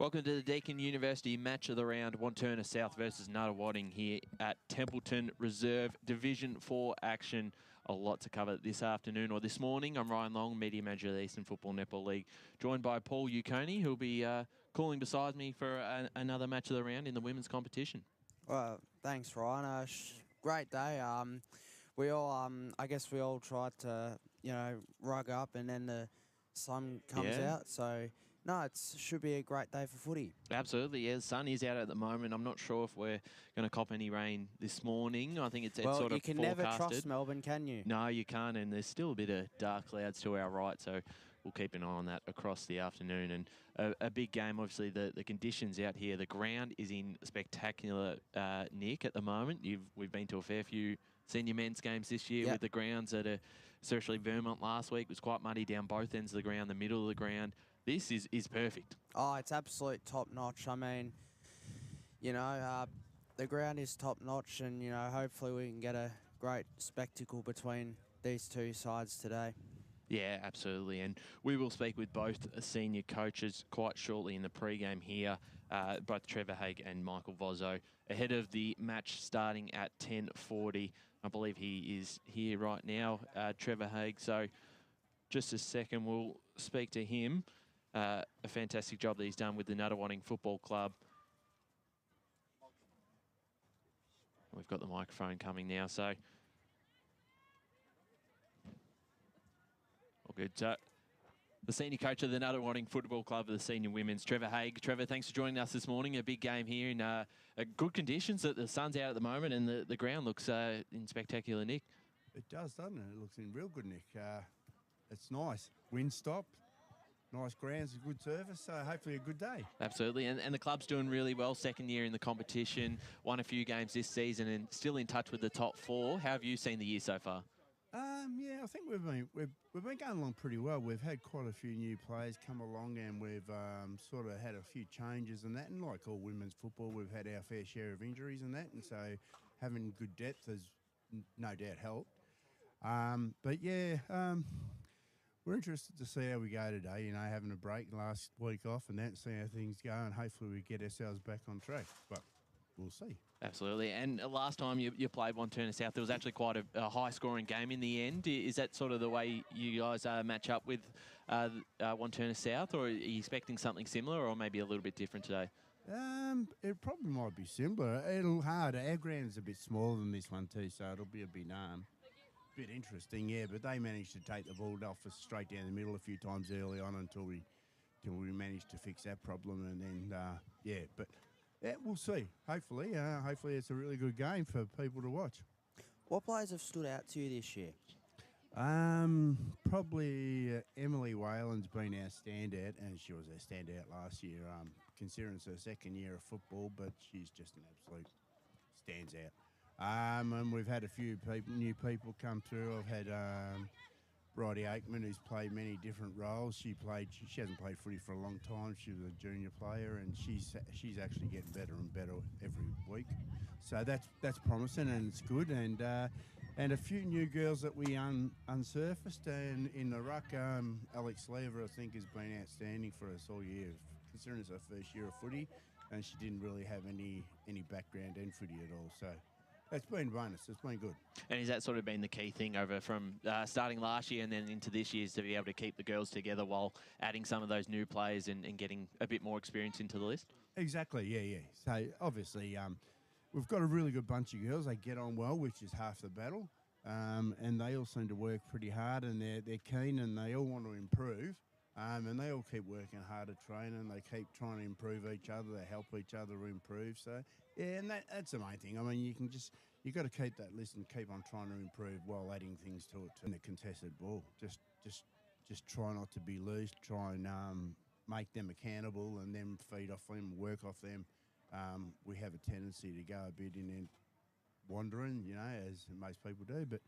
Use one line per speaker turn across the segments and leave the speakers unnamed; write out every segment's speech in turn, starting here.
Welcome to the Deakin University Match of the Round, Wantirna South versus Nunawading here at Templeton Reserve. Division 4 action. A lot to cover this afternoon or this morning. I'm Ryan Long, Media Manager of the Eastern Football Netball League, joined by Paul Uconi, who'll be calling beside me for another Match of the Round in the women's competition.
Well, thanks, Ryan. Great day. We all, I guess we all tried to, rug up, and then the sun comes out. So, no, it should be a great day for footy.
Absolutely, yeah. The sun is out at the moment. I'm not sure if we're going to cop any rain this morning. I think it's sort of
forecasted. Well, you can never trust Melbourne, can you?
No, you can't, and there's still a bit of dark clouds to our right, so we'll keep an eye on that across the afternoon. And a big game, obviously, the conditions out here. The ground is in spectacular nick at the moment. We've been to a fair few senior men's games this year with the grounds especially Vermont last week was quite muddy down both ends of the ground, the middle of the ground. This is perfect.
Oh, it's absolute top-notch. I mean, the ground is top-notch, and, hopefully we can get a great spectacle between these two sides today.
Yeah, absolutely. And we will speak with both senior coaches quite shortly in the pre-game here, both Trevor Haig and Michael Vozzo, ahead of the match starting at 10:40. I believe he is here right now, Trevor Haig. So just a second, we'll speak to him. A fantastic job that he's done with the Nunawading Football Club. We've got the microphone coming now, so all good. So the senior coach of the Nunawading Football Club of the senior women's, Trevor Haig. Trevor, thanks for joining us this morning. A big game here in good conditions. The sun's out at the moment, and the ground looks in spectacular nick.
It does, doesn't it? It looks in real good nick. It's nice. Wind stop. Nice grounds, a good surface, so hopefully a good day.
Absolutely, and the club's doing really well, second year in the competition, won a few games this season and still in touch with the top four. How have you seen the year so far?
Yeah, I think we've been going along pretty well. We've had quite a few new players come along, and we've sort of had a few changes and that, and like all women's football, we've had our fair share of injuries and that, and so having good depth has no doubt helped. But yeah, we're interested to see how we go today, having a break last week off and that, see how things go, and hopefully we get ourselves back on track. But we'll see. Absolutely.
And last time you played Wantirna South, there was actually quite a high-scoring game in the end. Is that sort of the way you guys match up with Wantirna South, or are you expecting something similar or maybe a little bit different today?
It probably might be similar. It'll hard. Our ground's a bit smaller than this one too, so it'll be a bit interesting, yeah, but they managed to take the ball off us straight down the middle a few times early on until we managed to fix that problem, and then but we'll see. Hopefully it's a really good game for people to watch.
What players have stood out to you this year?
Probably Emily Whalen's been our standout, and she was our standout last year. Considering it's her second year of football, but she's just an absolute stands out. And we've had a few new people come through. I've had Bridie Aikman, who's played many different roles. She hasn't played footy for a long time. She was a junior player, and she's actually getting better and better every week. So that's promising, and it's good. And a few new girls that we unsurfaced, and in the ruck, Alex Lever, I think, has been outstanding for us all year, considering it's her first year of footy, and she didn't really have any background in footy at all. So it's been a bonus. It's been good. And
has that sort of been the key thing over from starting last year and then into this year, is to be able to keep the girls together while adding some of those new players and getting a bit more experience into the list?
Exactly, yeah. So obviously we've got a really good bunch of girls. They get on well, which is half the battle. And they all seem to work pretty hard, and they're keen, and they all want to improve. And they all keep working hard at training. They keep trying to improve each other. They help each other improve. So, yeah, and that's the main thing. I mean, you got to keep that list and keep on trying to improve while adding things to it. In the contested ball, just try not to be loose. Try and make them accountable, and then feed off them, work off them. We have a tendency to go a bit in wandering, as most people do, but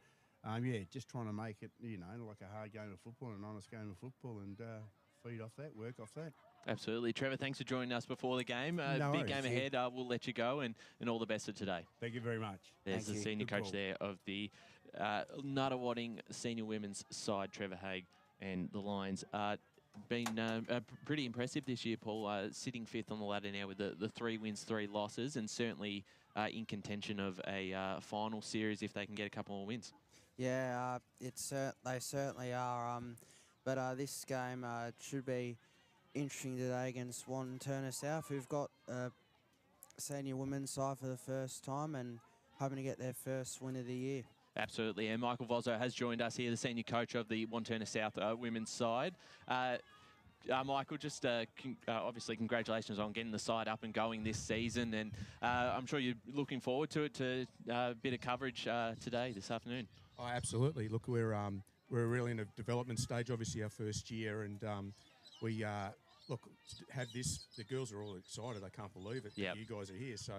just trying to make it, like a hard game of football, an honest game of football, and feed off that, work off that.
Absolutely. Trevor, thanks for joining us before the game.
No
big
worries.
game ahead. We'll let you go, and all the best for today.
Thank you very much.
There's the senior coach there of the Nunawading senior women's side, Trevor Haig, and the Lions are been pretty impressive this year, Paul, sitting 5th on the ladder now with the 3 wins, 3 losses, and certainly in contention of a final series if they can get a couple more wins.
Yeah, they certainly are. But this game should be interesting today against Wantirna South, who've got senior women's side for the first time and hoping to get their first win of the year.
Absolutely, and Michael Vozzo has joined us here, the senior coach of the Wantirna South women's side. Michael, just obviously congratulations on getting the side up and going this season, and I'm sure you're looking forward to it, to a bit of coverage today, this afternoon.
Oh, absolutely. Look, we're really in a development stage, obviously our first year, and we have this. The girls are all excited. I can't believe it.
Yep.
You guys are here, so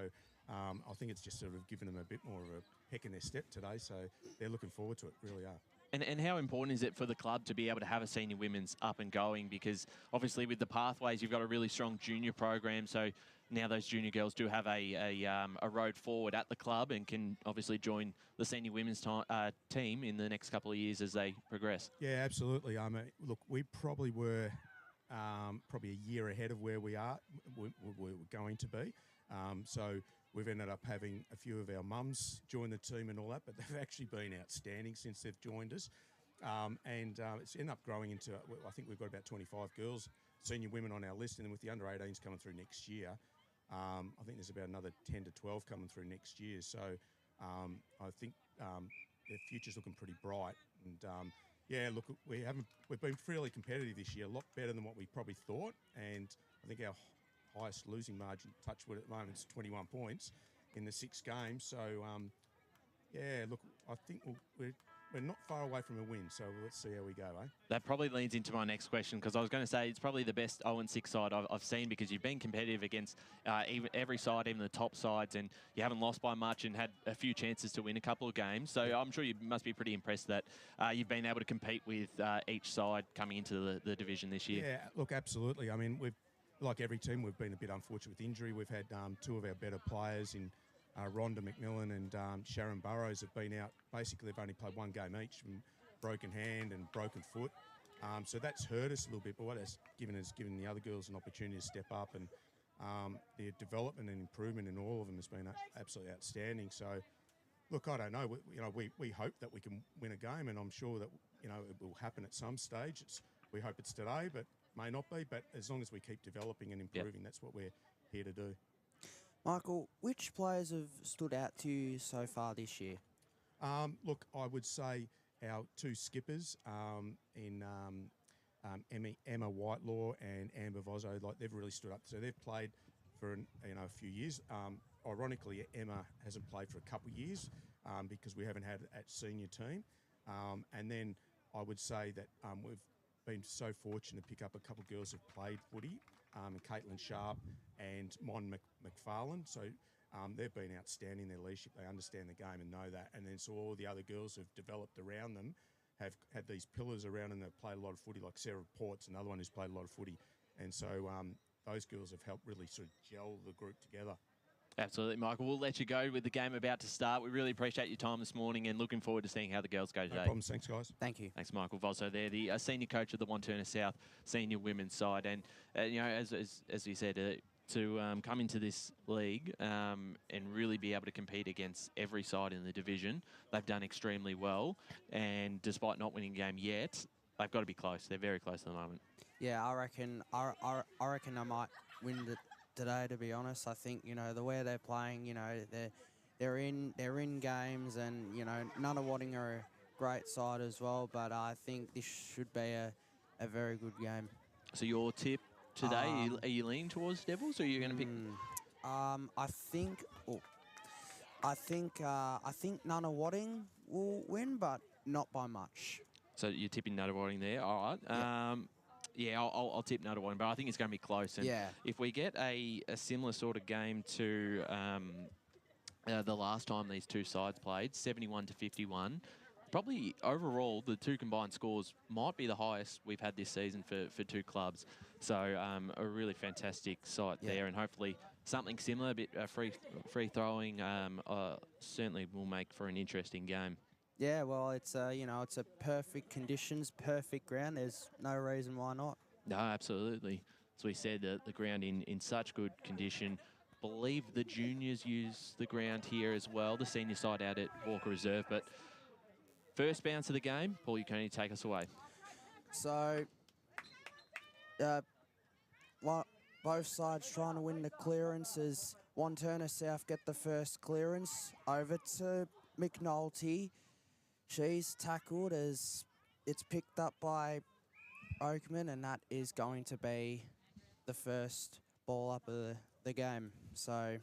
I think it's just sort of given them a bit more of a heck in their step today. So they're looking forward to it. Really are.
And how important is it for the club to be able to have a senior women's up and going? Because obviously with the pathways, you've got a really strong junior program. So now those junior girls do have a road forward at the club and can obviously join the senior women's team in the next couple of years as they progress.
Yeah, absolutely. Look, we probably were probably a year ahead of where we are. We're going to be. So we've ended up having a few of our mums join the team and all that, but they've actually been outstanding since they've joined us. It's ended up growing into, I think we've got about 25 girls, senior women on our list, and then with the under-18s coming through next year, I think there's about another 10 to 12 coming through next year. So I think their future's looking pretty bright. And yeah, look, we've been fairly competitive this year, a lot better than what we probably thought, and I think our highest losing margin, touch wood at the moment, is 21 points in the 6 games. So, yeah, look, I think we're not far away from a win, so let's see how we go, eh?
That probably leads into my next question, because I was going to say it's probably the best 0-6 side I've seen, because you've been competitive against every side, even the top sides, and you haven't lost by much and had a few chances to win a couple of games. So I'm sure you must be pretty impressed that you've been able to compete with each side coming into the division this year.
Yeah, look, absolutely. I mean, like every team, we've been a bit unfortunate with injury. We've had 2 of our better players in Rhonda McMillan and Sharon Burrows have been out. Basically, they've only played 1 game each, from broken hand and broken foot. So that's hurt us a little bit, but what it's given the other girls an opportunity to step up, and their development and improvement in all of them has been absolutely outstanding. So, look, I don't know. We hope that we can win a game, and I'm sure that it will happen at some stage. We hope it's today, but may not be. But as long as we keep developing and improving, that's what we're here to do.
Michael, which players have stood out to you so far this year?
Look, I would say our 2 skippers in Emma Whitelaw and Amber Vozzo, like they've really stood up. So they've played for a few years. Ironically, Emma hasn't played for a couple of years because we haven't had at senior team. And then I would say that we've been so fortunate to pick up a couple of girls who've played footy, Caitlin Sharp and Mon McFarlane. So they've been outstanding in their leadership. They understand the game and know that. And then so all the other girls who've developed around them have had these pillars around them that have played a lot of footy, like Sarah Port's another one who's played a lot of footy. And so those girls have helped really sort of gel the group together.
Absolutely, Michael. We'll let you go with the game about to start. We really appreciate your time this morning and looking forward to seeing how the girls go today.
No problems. Thanks, guys.
Thank you.
Thanks, Michael Vozzo there, the senior coach of the Wantirna South senior women's side. And, as you said, to come into this league and really be able to compete against every side in the division, they've done extremely well. And despite not winning a game yet, they've got to be close. They're very close at the moment.
Yeah, I reckon I might win today, to be honest. I think, the way they're playing, they're in games, and, Nunawading are a great side as well, but I think this should be a very good game.
So your tip today, are you leaning towards Devils, or are you going to pick?
I think Nunawading will win, but not by much.
So you're tipping Nunawading there, all right. Yeah, I'll tip Nunawading, but I think it's going to be close. And if we get a similar sort of game to the last time these 2 sides played, 71-51, probably overall the 2 combined scores might be the highest we've had this season for 2 clubs. So a really fantastic sight there, and hopefully something similar, a bit free throwing, certainly will make for an interesting game.
Yeah, well, it's it's a perfect conditions, perfect ground. There's no reason why not.
No, absolutely. As we said, the ground in such good condition. Believe the juniors use the ground here as well, the senior side out at Walker Reserve. But first bounce of the game, Paul, you can only take us away.
So, both sides trying to win the clearances. Wantirna South get the first clearance over to McNulty. She's tackled as it's picked up by Oakman, and that is going to be the first ball up of the game. So,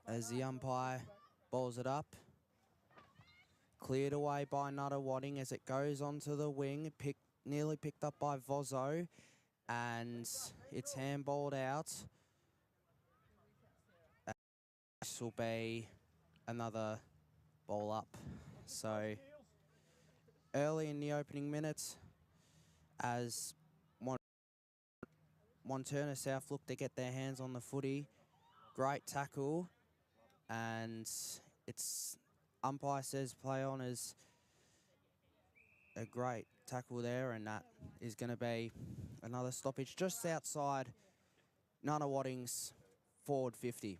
as the umpire balls it up, cleared away by Nunawading as it goes onto the wing, nearly picked up by Vozo, and it's handballed out. This will be another ball up. So early in the opening minutes, as Wantirna South look to get their hands on the footy, great tackle, and it's umpire says play on as a great tackle there, and that is going to be another stoppage just outside Nunawading's forward 50.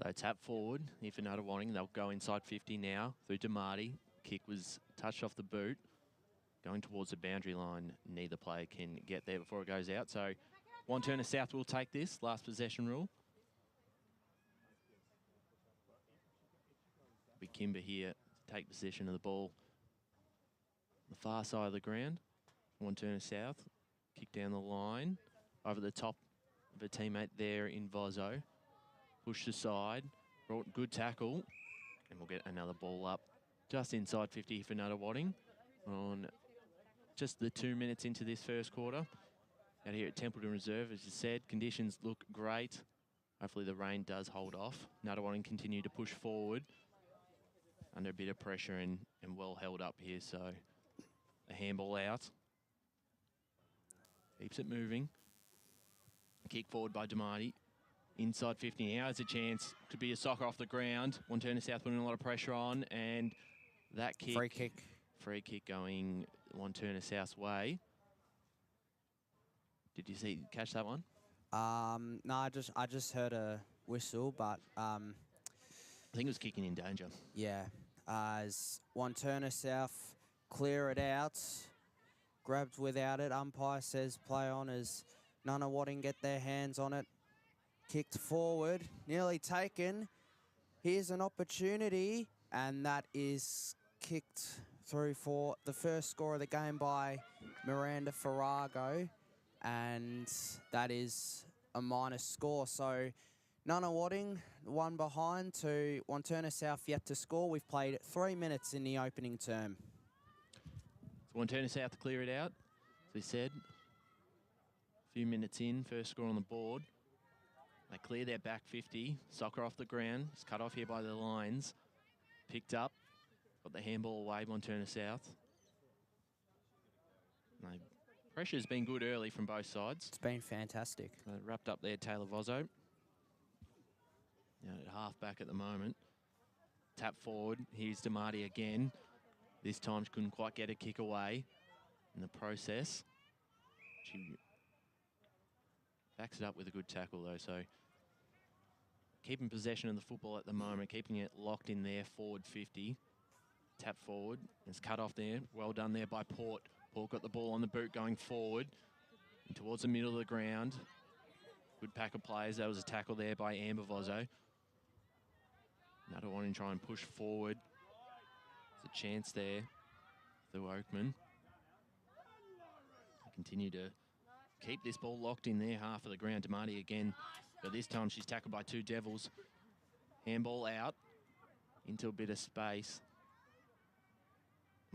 So tap forward, if for Nunawading, they'll go inside 50 now through to Marty. Kick was touched off the boot, going towards the boundary line. Neither player can get there before it goes out. So Wantirna South will take this, last possession rule. Be Kimber here to take possession of the ball. The far side of the ground, Wantirna South, kick down the line, over the top of a teammate there in Vozo. Pushed aside, brought good tackle, and we'll get another ball up just inside 50 for Nunawading on just the 2 minutes into this first quarter. Out here at Templeton Reserve, as you said, conditions look great. Hopefully the rain does hold off. Nunawading continue to push forward under a bit of pressure and well held up here, so a handball out. Keeps it moving. Kick forward by Demarty. Inside 50 now, has a chance to be a soccer off the ground. Wantirna South putting a lot of pressure on, and that kick. Free kick going Wantirna South's way. Did you catch that one?
No, I just heard a whistle, but
I think it was kicking in danger.
yeah, as Wantirna South clear it out, grabbed without it. Umpire says play on as Nunawading get their hands on it. Kicked forward, nearly taken. Here's an opportunity, and that is kicked through for the first score of the game by Miranda Farrago, and that is a minus score. So Nunawading, one behind to Wantirna South yet to score. We've played 3 minutes in the opening term.
So Wantirna South to clear it out, as we said. A few minutes in, first score on the board. They clear their back 50. Soccer off the ground. It's cut off here by the lines. Picked up. Got the handball away, Wantirna South. Pressure's been good early from both sides.
It's been fantastic.
Wrapped up there, Taylor Vozo. Now at half back at the moment. Tap forward. Here's Demarty again. This time she couldn't quite get a kick away in the process. She backs it up with a good tackle though, so keeping possession of the football at the moment, keeping it locked in there, forward 50. Tap forward, it's cut off there. Well done there by Port. Port got the ball on the boot going forward and towards the middle of the ground. Good pack of players. That was a tackle there by Amber Vozo. Nunawading try and push forward. There's a chance there through Oakman. Continue to keep this ball locked in there, half of the ground. Demarty again, but this time she's tackled by two Devils. Handball out into a bit of space.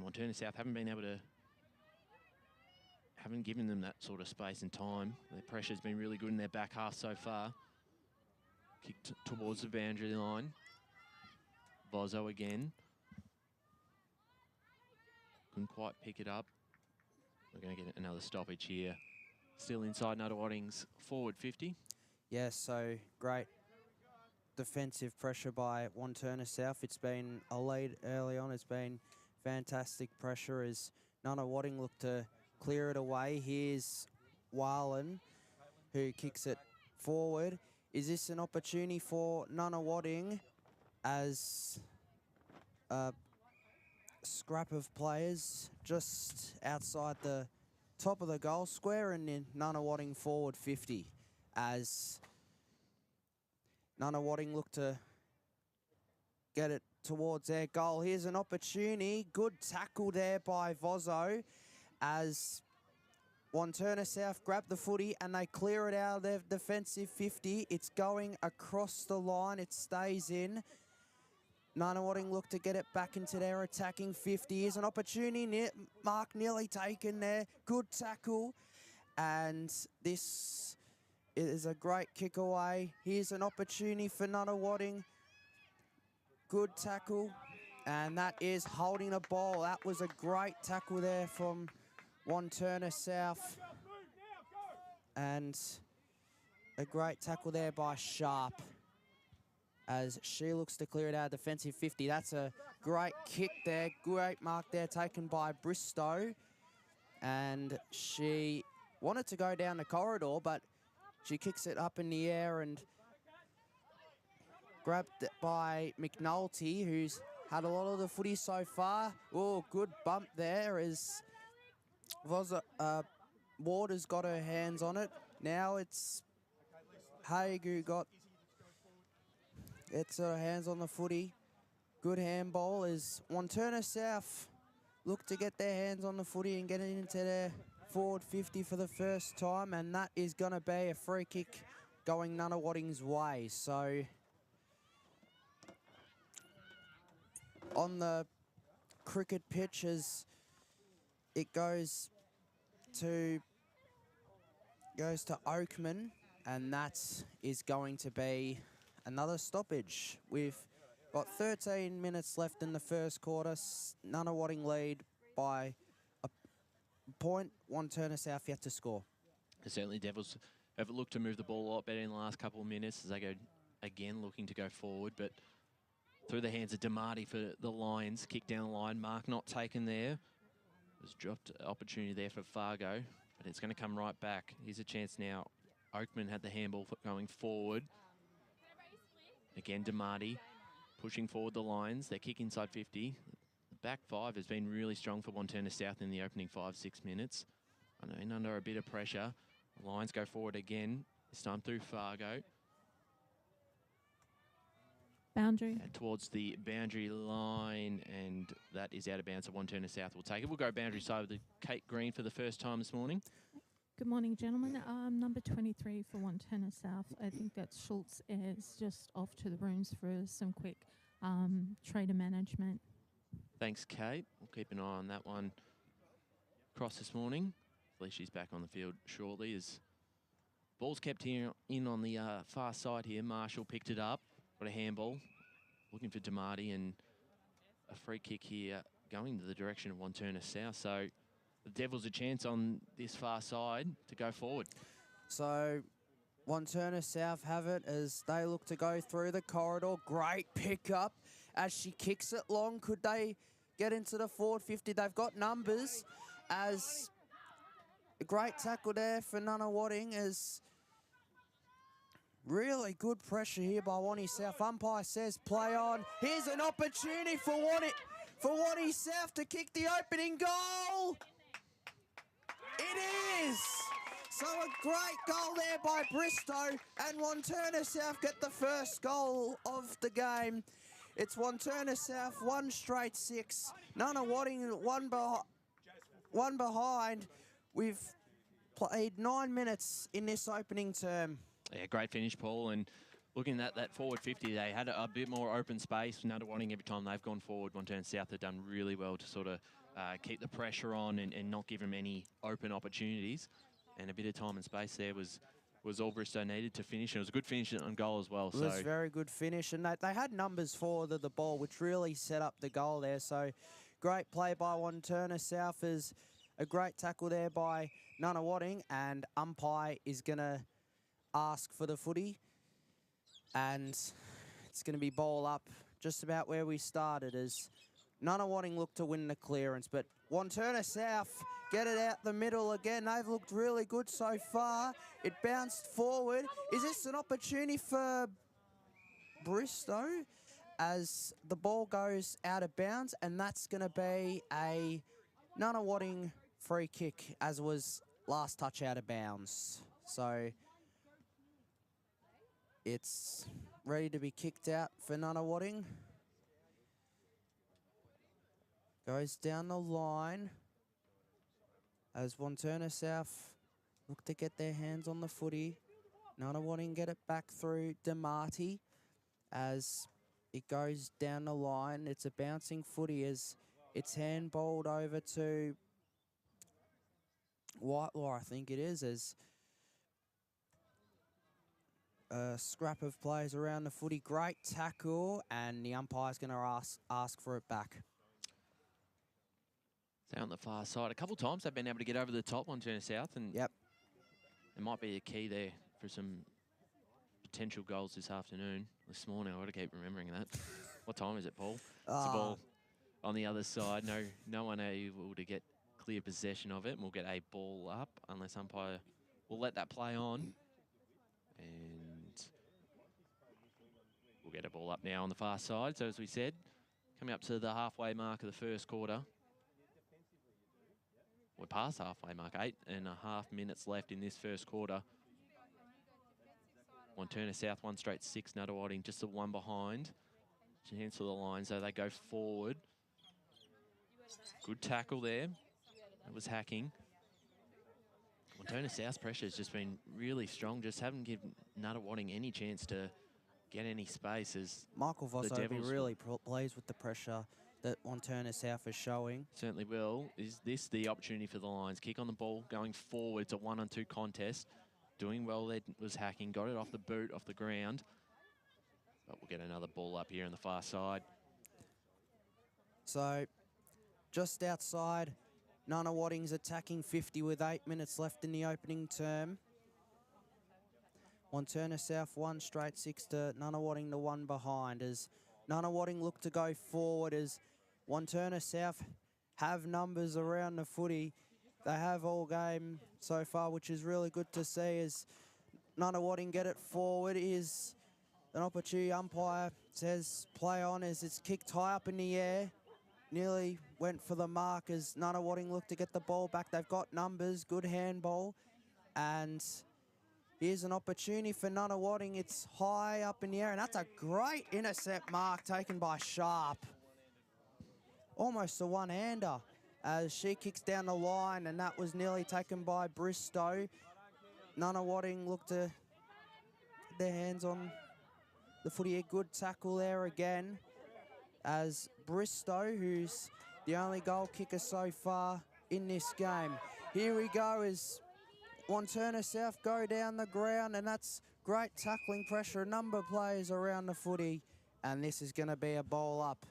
Wantirna South haven't given them that sort of space and time. Their pressure's been really good in their back half so far. Kicked towards the boundary line. Vozo again. Couldn't quite pick it up. We're going to get another stoppage here. Still inside Nunawading's forward 50.
Yes, so great defensive pressure by Wantirna South. It's been a lead early on. It's been fantastic pressure as Nunawading look to clear it away. Here's Wallen, who kicks it forward. Is this an opportunity for Nunawading as a scrap of players just outside the top of the goal square, and then Nunawading forward 50 as Nunawading look to get it towards their goal. Here's an opportunity. Good tackle there by Vozo as Wantirna South grab the footy and they clear it out of their defensive 50. It's going across the line. It stays in. Nunawading look to get it back into their attacking 50. Here's an opportunity. Mark nearly taken there. Good tackle. And this is a great kick away. Here's an opportunity for Nunawading. Good tackle. And that is holding the ball. That was a great tackle there from Wantirna South. And a great tackle there by Sharp as she looks to clear it out of defensive 50. That's a great kick there. Great mark there taken by Bristow. And she wanted to go down the corridor, but she kicks it up in the air and grabbed by McNulty, who's had a lot of the footy so far. Oh, good bump there as Ward has got her hands on it. Now it's Haig who got her hands on the footy. Good handball as Wantirna South look to get their hands on the footy and get it into their forward 50 for the first time, and that is going to be a free kick going Nunawading's way. So on the cricket pitch as it goes to Oakman, and that is going to be another stoppage. We've got 13 minutes left in the first quarter. Nunawading lead by a point. Wantirna South yet to score.
Certainly Devils have looked to move the ball a lot better in the last couple of minutes as they go again looking to go forward, but through the hands of DeMarty for the Lions. Kick down the line. Mark not taken there. Was dropped opportunity there for Fargo, but it's going to come right back. Here's a chance now. Oakman had the handball going forward. Again, DeMarty pushing forward the Lions. They kick inside 50. The back five has been really strong for Wantirna South in the opening 5-6 minutes. I know, in under a bit of pressure. The Lions go forward again, this time through Fargo.
Boundary.
Towards the boundary line, and that is out of bounds, so Wantirna South will take it. We'll go boundary side with the Kate Green for the first time this morning.
Good morning, gentlemen. Number 23 for Wantirna South. I think that Schultz is just off to the rooms for some quick trader management.
Thanks, Kate. We'll keep an eye on that one across this morning. Hopefully she's back on the field shortly. As ball's kept here in on the far side here. Marshall picked it up. Got a handball. Looking for DeMarty, and a free kick here going to the direction of Wantirna South. So the Devils a chance on this far side to go forward.
So Wantirna South have it as they look to go through the corridor. Great pickup as she kicks it long. Could they get into the forward 50? They've got numbers as a great tackle there for Nunawading as really good pressure here by Wanty South. Umpire says play on. Here's an opportunity for Wanty South to kick the opening goal. It is! So a great goal there by Bristow, and Wantirna South get the first goal of the game. It's Wantirna South 1 straight 6. Nunawading one behind. We've played 9 minutes in this opening term.
Yeah, great finish, Paul. And looking at that forward 50, they had a bit more open space. Nunawading, every time they've gone forward, Wantirna South have done really well to sort of keep the pressure on and not give them any open opportunities. And a bit of time and space there was all Bristow needed to finish. And it was a good finish on goal as well.
It was a very good finish. And they had numbers for the ball, which really set up the goal there. So great play by Wantirna South. Is a great tackle there by Nunawading. And umpire is going to ask for the footy. And it's going to be ball up just about where we started as Nunawading look to win the clearance, but Wantirna South get it out the middle again. They've looked really good so far. It bounced forward. Is this an opportunity for Bristow as the ball goes out of bounds? And that's going to be a Nunawading free kick, as was last touch out of bounds. So it's ready to be kicked out for Nunawading. Goes down the line as Wantirna South look to get their hands on the footy. Nunawading get it back through DeMarty as it goes down the line. It's a bouncing footy as it's handballed over to Whitelaw, I think it is, as a scrap of players around the footy. Great tackle, and the umpire's going to ask for it back.
Down the far side. A couple times they've been able to get over the top on Turner South, and
yep,
it might be a key there for some potential goals this afternoon. This morning, I got to keep remembering that. What time is it, Paul? It's the ball on the other side. No one able to get clear possession of it, and we'll get a ball up unless umpire will let that play on. And we'll get a ball up now on the far side. So as we said, coming up to the halfway mark of the first quarter. We're past halfway mark, 8.5 minutes left in this first quarter. Wantirna South, 1 straight 6, Nunawading just the one behind. Chance for the line, so they go forward. Good tackle there. That was hacking. Wantirna South's pressure has just been really strong, just haven't given Nunawading any chance to get any space. As
Michael Voss will be really pleased with the pressure that Wantirna South is showing.
Certainly will. Is this the opportunity for the Lions? Kick on the ball, going forward. It's a 1-on-2 contest. Doing well there was hacking. Got it off the boot, off the ground. But we'll get another ball up here on the far side.
So, just outside, Nunawading's attacking 50 with 8 minutes left in the opening term. Wantirna South 1 straight 6 to Nunawading the 1 behind, as Nunawading look to go forward, as Wantirna South have numbers around the footy. They have all game so far, which is really good to see, as Nunawading get it forward. Is an opportunity. Umpire says play on as it's kicked high up in the air. Nearly went for the mark as Nunawading look to get the ball back. They've got numbers, good handball. And here's an opportunity for Nunawading. It's high up in the air, and that's a great intercept mark taken by Sharp. Almost a one-hander as she kicks down the line, and that was nearly taken by Bristow. Nunawading look to get their hands on the footy. A good tackle there again as Bristow, who's the only goal kicker so far in this game. Here we go as Wantirna South go down the ground, and that's great tackling pressure. A number of players around the footy, and this is going to be a ball up.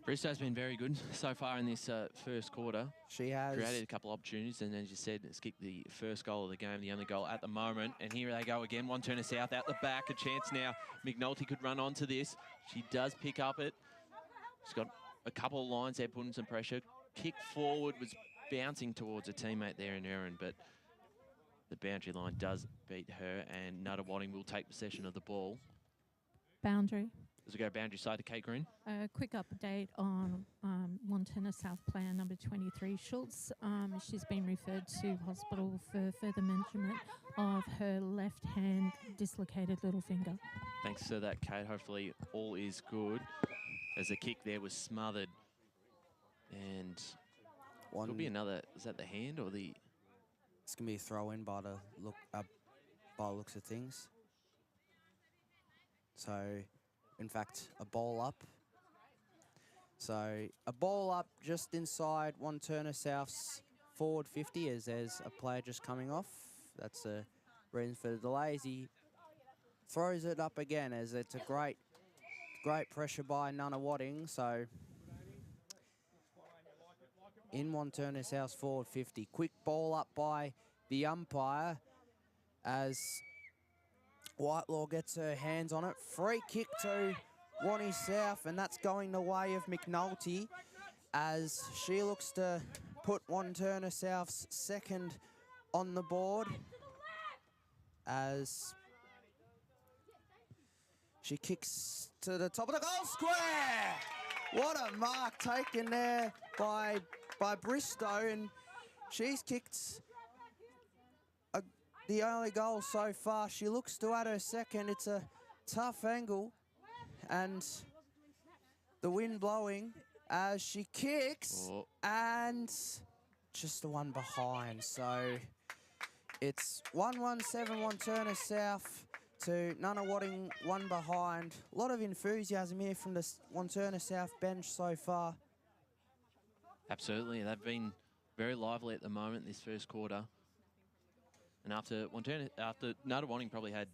Bristow's been very good so far in this first quarter.
She has
created a couple of opportunities, and as you said, it's kicked the first goal of the game, the only goal at the moment. And here they go again. Wantirna South out the back. A chance now. McNulty could run onto this. She does pick up it. She's got a couple of lines there putting some pressure. Kick forward was bouncing towards a teammate there in Erin, but the boundary line does beat her, and Nunawading will take possession of the ball.
Boundary.
Does it go boundary side to Kate Green?
A quick update on Wantirna South player number 23, Schultz. She's been referred to hospital for further measurement of her left hand dislocated little finger.
Thanks for that, Kate. Hopefully all is good, as the kick there was smothered. And
one.
Could be another, is that the hand or the...
It's going to be a throw in by the looks of things. So, in fact, a ball up. So, a ball up just inside Wantirna South's forward 50 as there's a player just coming off. That's the reason for the delays. He throws it up again as it's a great pressure by Nunawading. So, in Wantirna South's forward 50. Quick ball up by the umpire as Whitelaw gets her hands on it. Free kick to Wanty South, and that's going the way of McNulty as she looks to put Wantirna South's second on the board as she kicks to the top of the goal square. What a mark taken there by Bristow, and she's kicked the only goal so far. She looks to add her second. It's a tough angle, and the wind blowing as she kicks, and just the one behind. So it's 1-1-7 Wantirna South to Nunawading, one behind. A lot of enthusiasm here from the Wantirna South bench so far.
Absolutely, they've been very lively at the moment this first quarter. And after Nunawading probably had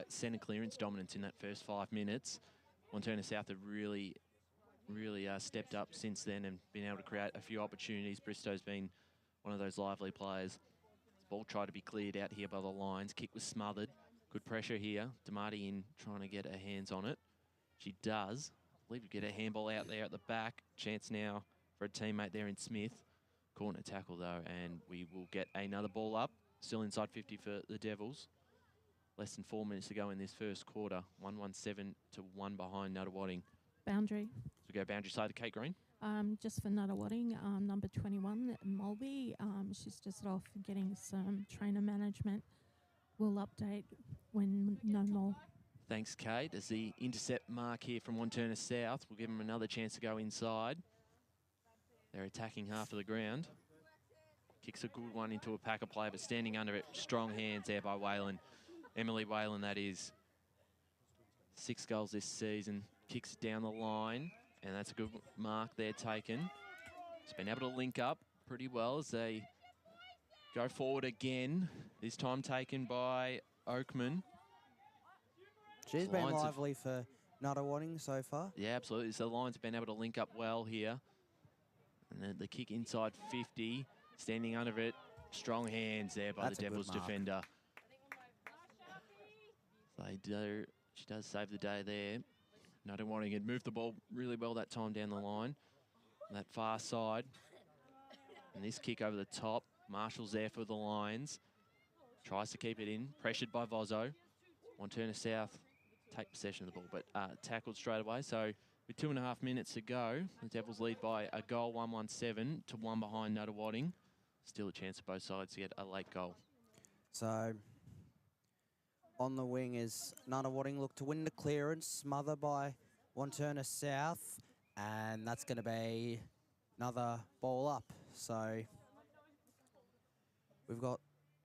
centre clearance dominance in that first 5 minutes, Wantirna South have really stepped up since then and been able to create a few opportunities. Bristow's been one of those lively players. This ball tried to be cleared out here by the lines. Kick was smothered. Good pressure here. Damati in trying to get her hands on it. She does. I believe you get a handball out there at the back. Chance now for a teammate there in Smith. Corner tackle though, and we will get another ball up. Still inside 50 for the Devils. Less than 4 minutes to go in this first quarter. 1-1-7 to 1 behind Nunawading.
Boundary.
So we go boundary side to Kate Green.
Just for Nunawading, number 21, Mulby. She's just off getting some trainer management. We'll update when no more.
Thanks, Kate. As the intercept mark here from Wantirna South, we'll give them another chance to go inside. They're attacking half of the ground. Kicks a good one into a pack of play, but standing under it, strong hands there by Whalen. Emily Whalen, that is. 6 goals this season. Kicks it down the line, and that's a good mark there taken. It's been able to link up pretty well as they go forward again. This time taken by Oakman.
She's been lively for Nunawading so far.
Yeah, absolutely. So the Lions have been able to link up well here. And then the kick inside 50. Standing under it, strong hands there by the Devils defender. She does save the day there. Nunawading had moved the ball really well that time down the line. On that far side. And this kick over the top. Marshall's there for the Lions. Tries to keep it in. Pressured by Vozo. Wantirna South take possession of the ball, but tackled straight away. So with 2.5 minutes to go, the Devils lead by a goal, 1-1-7 to 1 behind Nunawading. Still a chance for both sides to get a late goal.
So on the wing is Nunawading look to win the clearance, smother by Wantirna South, and that's going to be another ball up. So we've got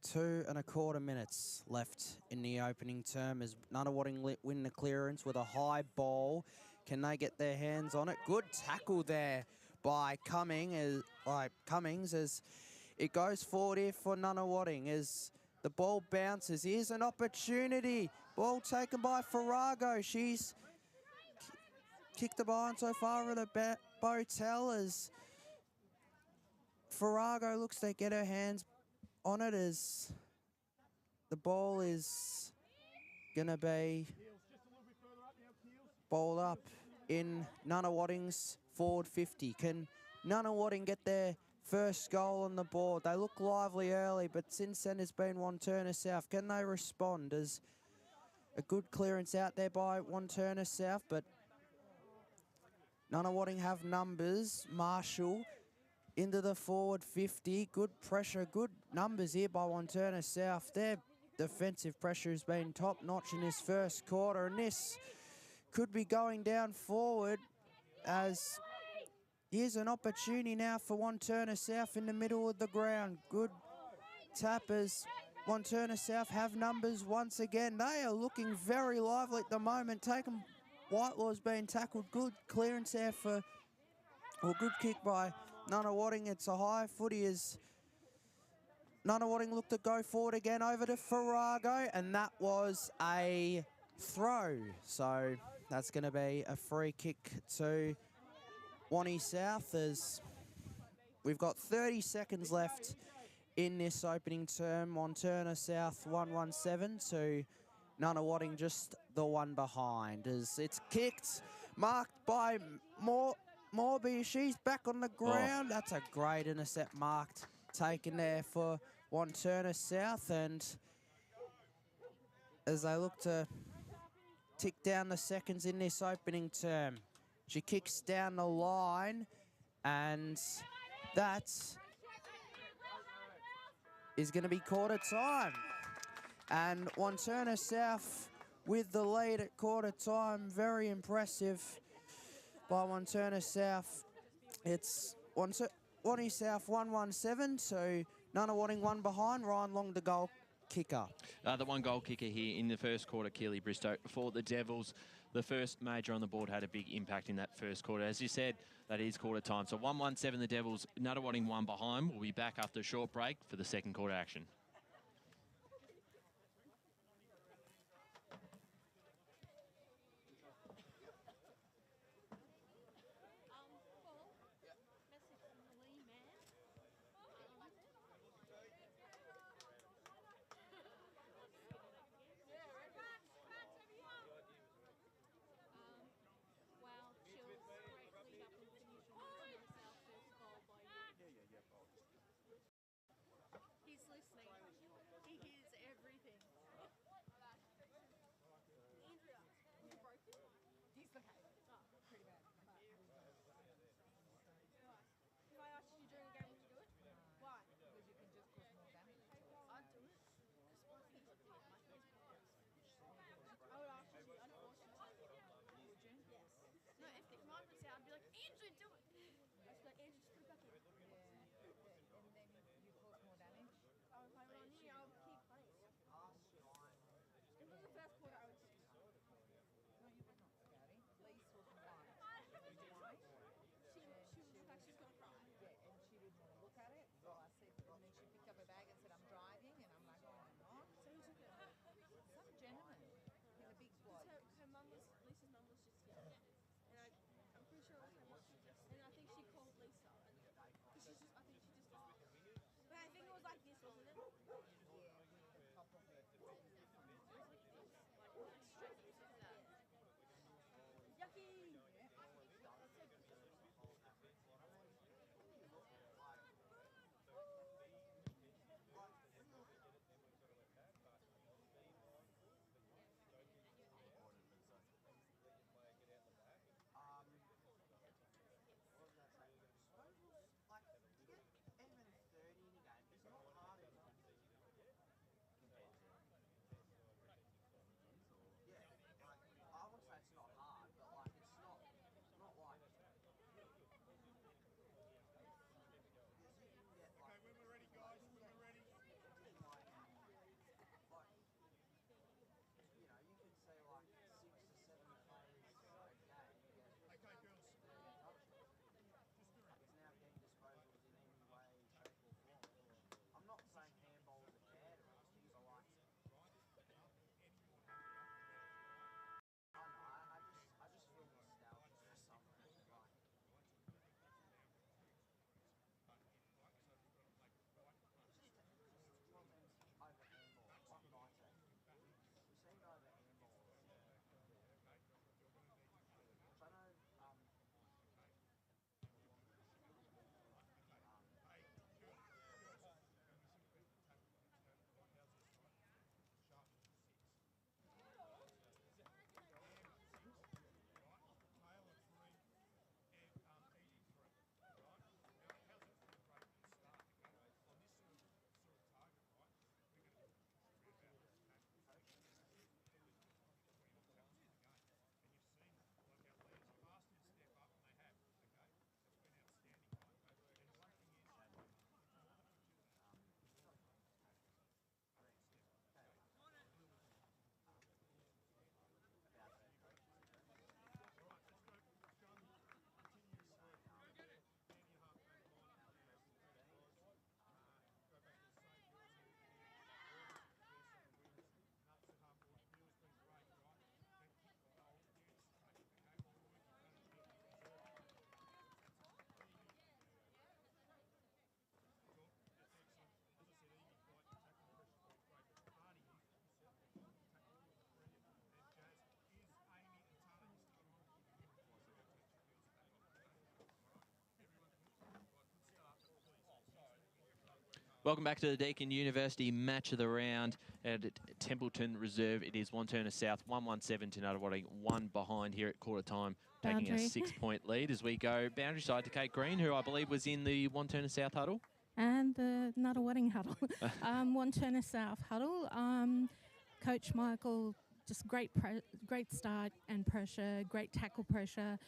2.25 minutes left in the opening term as Nunawading win the clearance with a high ball. Can they get their hands on it? Good tackle there by Cummings as it goes forward here for Nunawading as the ball bounces. Here's an opportunity. Ball taken by Farrago. She's kicked the ball so far at a Botel as Farrago looks to get her hands on it as the ball is going to be balled up in Nunawading's forward 50. Can Nunawading get their first goal on the board? They look lively early, but since then it's been Wantirna South. Can they respond? As a good clearance out there by Wantirna South, but Nunawading have numbers. Marshall into the forward 50. Good pressure, good numbers here by Wantirna South. Their defensive pressure has been top-notch in this first quarter, and this could be going down forward as here's an opportunity now for Wantirna South in the middle of the ground. Good tappers. Wantirna South have numbers once again. They are looking very lively at the moment. Whitelaw's being tackled. Good clearance there good kick by Nunawading. It's a high footy as Nunawading look to go forward again over to Farrago, and that was a throw. So that's going to be a free kick to Wanty South as we've got 30 seconds left in this opening term. Wantirna South 1-1-7 to Nunawading just the one behind as it's kicked, marked by Morby, she's back on the ground. That's a great intercept marked, taken there for Wantirna South. And as they look to tick down the seconds in this opening term, she kicks down the line, and that is going to be quarter time. And Wantirna South with the lead at quarter time. Very impressive by Wantirna South. It's Wanty South 117 to Nunawading 1 behind. Ryan Long, the goal kicker.
The one goal kicker here in the first quarter, Keely Bristow, for the Devils. The first major on the board had a big impact in that first quarter. As you said, that is quarter time. So 117 the Devils, Nunawading 1 behind. We'll be back after a short break for the second quarter action.
He's listening.
Welcome back to the Deakin University Match of the Round at Templeton Reserve. It is Wantirna South 1-1-7 to Nunawading, 1 behind here at quarter time, taking a 6-point lead as we go boundary side to Kate Green, who I believe was in the Wantirna South huddle.
And the Nunawading huddle. Wantirna South huddle. Coach Michael, just great start and pressure, great tackle pressure.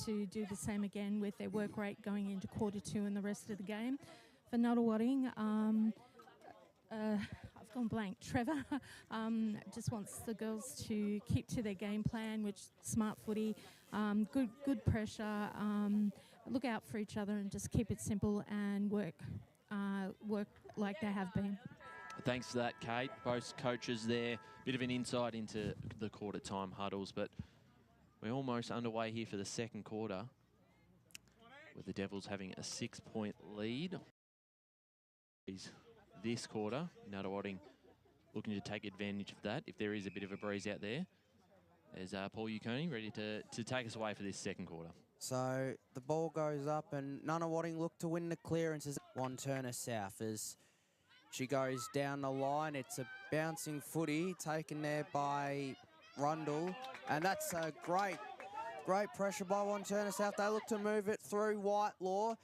To do the same again with their work rate going into quarter 2 and the rest of the game. For Nunawading, I've gone blank. Trevor just wants the girls to keep to their game plan, which smart footy, good pressure, look out for each other and just keep it simple and work like they have been.
Thanks for that, Kate. Both coaches there. Bit of an insight into the quarter time huddles, but we're almost underway here for the second quarter, with the Devils having a 6-point lead. This quarter, Nunawading looking to take advantage of that if there is a bit of a breeze out there. There's Paul Uconi ready to take us away for this second quarter.
So the ball goes up and Nunawading look to win the clearances. Wantirna South as she goes down the line. It's a bouncing footy taken there by Rundle, and that's a great pressure by Wantirna South. They look to move it through Whitelaw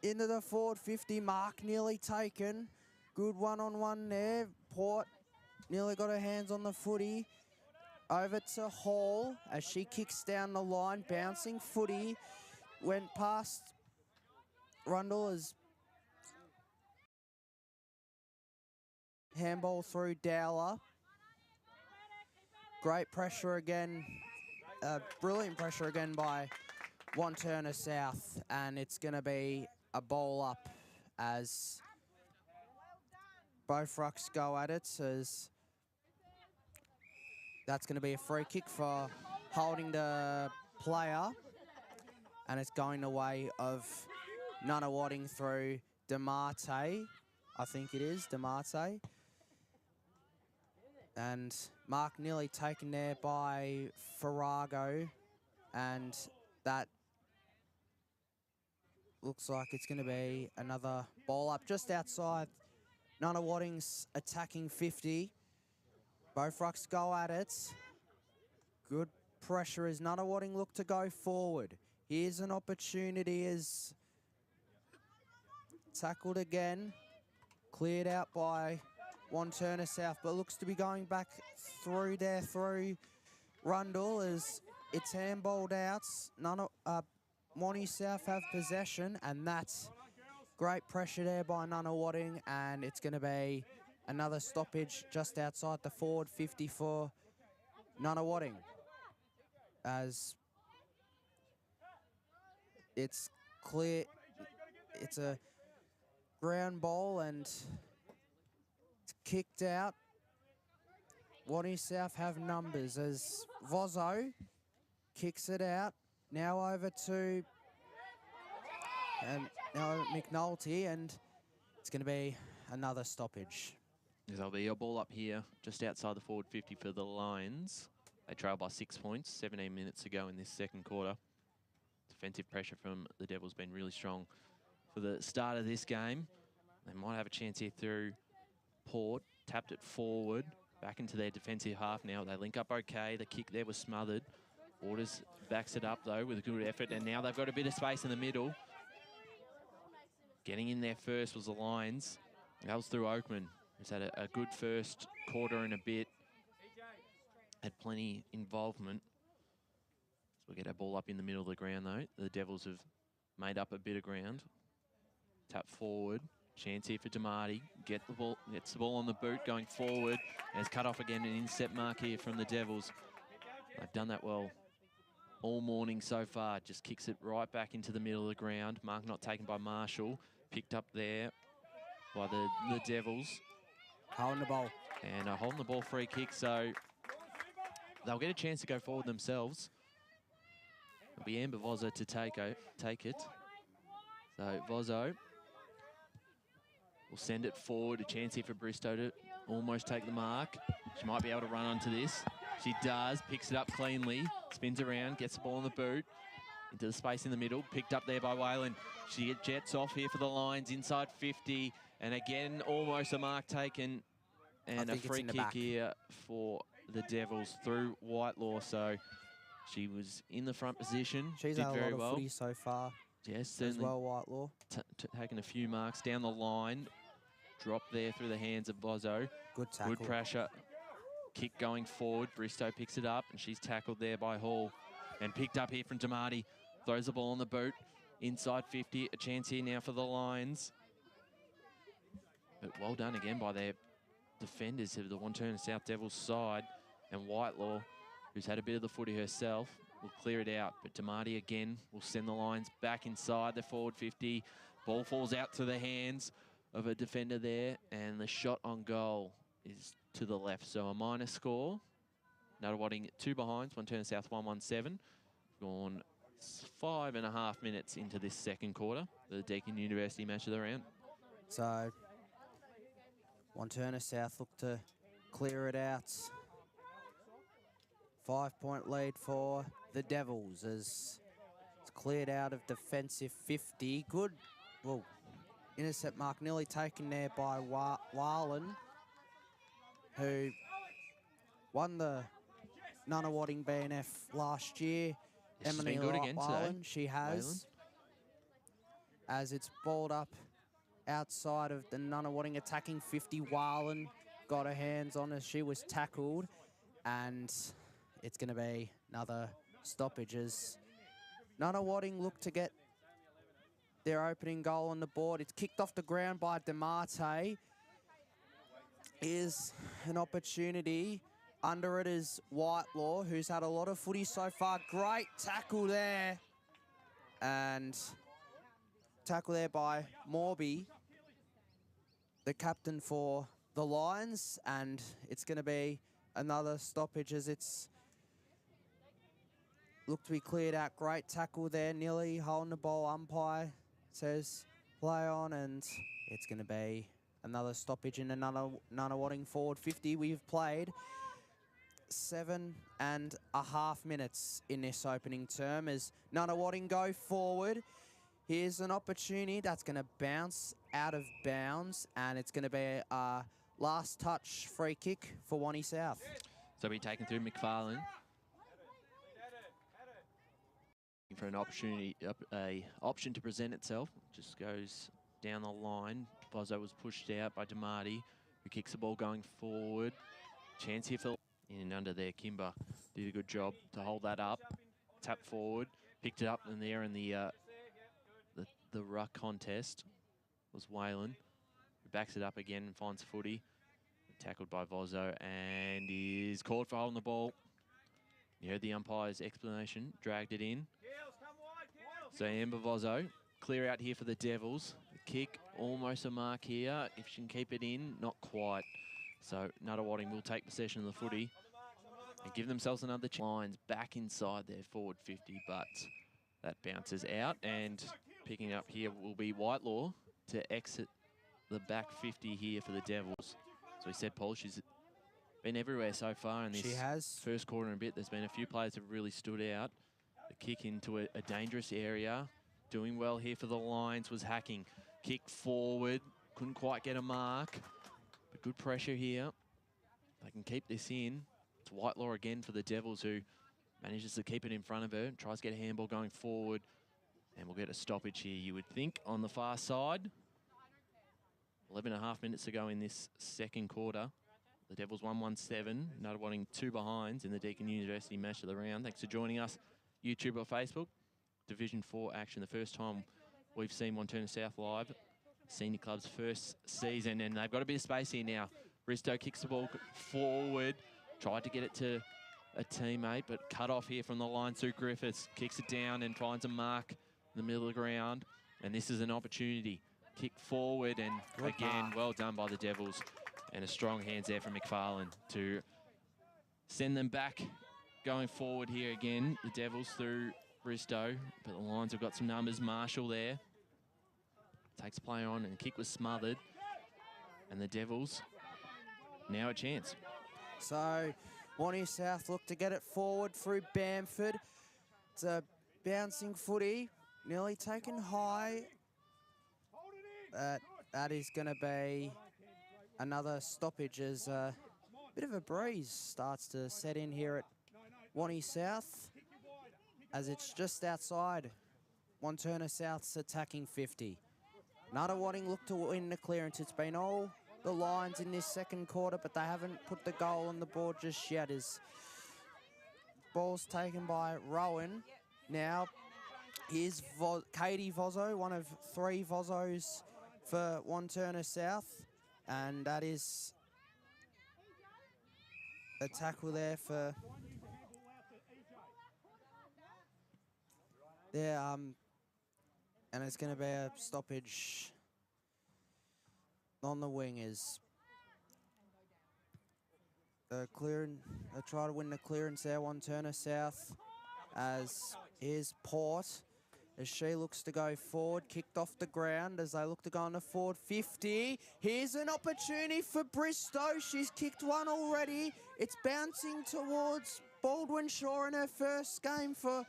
into the forward 50 mark, nearly taken. Good one-on-one there. Port nearly got her hands on the footy. Over to Hall as she kicks down the line, bouncing footy. Went past Rundle as handball through Dowler. Great pressure again, brilliant pressure again by Wantirna South, and it's going to be a bowl up as both rucks go at it, as that's going to be a free kick for holding the player, and it's going the way of Nunawading through DeMarte, I think it is, DeMarte. And Mark nearly taken there by Farrago, and that looks like it's going to be another ball up just outside Nunawading's attacking 50. Both rucks go at it. Good pressure as Nunawading look to go forward. Here's an opportunity as tackled again, cleared out by Wantirna South, but looks to be going back through there through Rundle as it's handballed out. Wanty South have possession, and that's great pressure there by Nunawading, and it's going to be another stoppage just outside the forward 50 for Nunawading, as it's clear. It's a ground ball and kicked out. Wanty South have numbers as Vozo kicks it out. Now over to McNulty, and it's going to be another stoppage.
There'll be a ball up here just outside the forward 50 for the Lions. They trail by 6 points, 17 minutes to go in this second quarter. Defensive pressure from the Devils been really strong for the start of this game. They might have a chance here through Port. Tapped it forward, back into their defensive half now. They link up okay. The kick there was smothered. Waters backs it up though with a good effort, and now they've got a bit of space in the middle. Getting in there first was the Lions. That was through Oakman. He's had a good first quarter and a bit. Had plenty involvement. So we'll get our ball up in the middle of the ground though. The Devils have made up a bit of ground. Tap forward. Chance here for DeMarte. Gets the ball on the boot going forward. And it's cut off again, an inset mark here from the Devils. They've done that well all morning so far. Just kicks it right back into the middle of the ground. Mark not taken by Marshall. Picked up there by the Devils.
Holding the ball.
And holding the ball, free kick, so they'll get a chance to go forward themselves. It'll be Amber Vozo to take it. So Vozo will send it forward. A chance here for Bristow to almost take the mark. She might be able to run onto this. She does, picks it up cleanly, spins around, gets the ball on the boot. into the space in the middle, picked up there by Whalen. She jets off here for the Lions, inside 50, and again, almost a mark taken, and a free kick here for the Devils through Whitelaw. So she was in the front position,
She's
did
had
very
a lot
well.
of footy so far.
Yes,
As
certainly.
well, Whitelaw.
Taking a few marks down the line. Drop there through the hands of Bozo.
Good tackle.
Good pressure. Kick going forward. Bristow picks it up, and she's tackled there by Hall. And picked up here from Damati. Throws the ball on the boot. Inside 50. A chance here now for the Lions. But well done again by their defenders of the Wantirna South Devils side. And Whitelaw, who's had a bit of the footy herself, will clear it out. But Damati again will send the Lions back inside the forward 50. Ball falls out to the hands of a defender there. And the shot on goal is to the left. So a minor score. Nunawading 2 behinds, Wantirna South 1-1-7. Gone 5.5 minutes into this second quarter. The Deakin University Match of the round.
So Wantirna South look to clear it out. 5-point lead for the Devils as it's cleared out of defensive 50. Good, well, intercept mark nearly taken there by Whalen, who won the Nunawading BNF last year.
She's been good again today.
She has. As it's balled up outside of the Nunawading attacking 50. Whalen got her hands on her. She was tackled. And it's going to be another stoppage as Nunawading look to get their opening goal on the board. It's kicked off the ground by Demarte. Here's an opportunity. Under it is Whitelaw, who's had a lot of footy so far. Great tackle there. And tackle there by Morby, the captain for the Lions. And it's going to be another stoppage as it's looked to be cleared out. Great tackle there. Nearly holding the ball. Umpire says play on, and it's going to be another stoppage in another Nunawading forward 50. We've played 7.5 minutes in this opening term as Nunawading go forward. Here's an opportunity that's going to bounce out of bounds, and it's going to be a last touch free kick for Wanty South.
So be taken through McFarlane. For an opportunity, a option to present itself. Just goes down the line. Bozo was pushed out by Damati, who kicks the ball going forward. Chance here for in and under there. Kimber did a good job to hold that up. Tap forward, picked it up in there in the ruck contest was Whalen, who backs it up again and finds footy. Tackled by Vozo and is called for holding the ball. You heard the umpire's explanation, dragged it in. So Amber Vozo, clear out here for the Devils. The kick, almost a mark here. If she can keep it in, not quite. So Nunawading will take possession of the footy and give themselves another chance. Lines back inside their forward 50, but that bounces out. And picking up here will be Whitelaw to exit the back 50 here for the Devils. So we said, Paul, she's been everywhere so far in this first quarter and a bit. There's been a few players that have really stood out. The kick into a dangerous area. Doing well here for the Lions was Hacking. Kick forward, couldn't quite get a mark. But good pressure here. They can keep this in. It's Whitelaw again for the Devils, who manages to keep it in front of her. Tries to get a handball going forward. And we'll get a stoppage here, you would think, on the far side. 11.5 minutes to go in this second quarter. The Devils 1-1-7, Nunawading 2 behinds in the Deakin University Match of the round. Thanks for joining us, YouTube or Facebook. Division 4 action, the first time we've seen Wantirna South live. Senior club's first season, and they've got a bit of space here now. Bristow kicks the ball forward, tried to get it to a teammate, but cut off here from the line. Sue Griffiths kicks it down and finds a mark in the middle of the ground. And this is an opportunity. Kick forward, and good again, mark. Well done by the Devils. And a strong hands there from McFarlane to send them back going forward here again. The Devils through Bristow, but the Lions have got some numbers. Marshall there. Takes play on, and the kick was smothered. And the Devils now a chance.
So, Wanty South look to get it forward through Bamford. It's a bouncing footy, nearly taken high. That is going to be another stoppage as a bit of a breeze starts to set in here at Wantirna South, as it's just outside Wantirna South's attacking 50. Nunawading look to win the clearance. It's been all the lines in this second quarter, but they haven't put the goal on the board just yet. As ball's taken by Rowan. Now, here's Katie Vozo, one of 3 Vozos for Wantirna South, and that is a tackle there for there, and it's going to be a stoppage on the wingers. They try to win the clearance there, Wantirna South, as here's Port, as she looks to go forward, kicked off the ground as they look to go on the forward 50. Here's an opportunity for Bristow. She's kicked one already. It's bouncing towards Baldwin Shaw in her first game for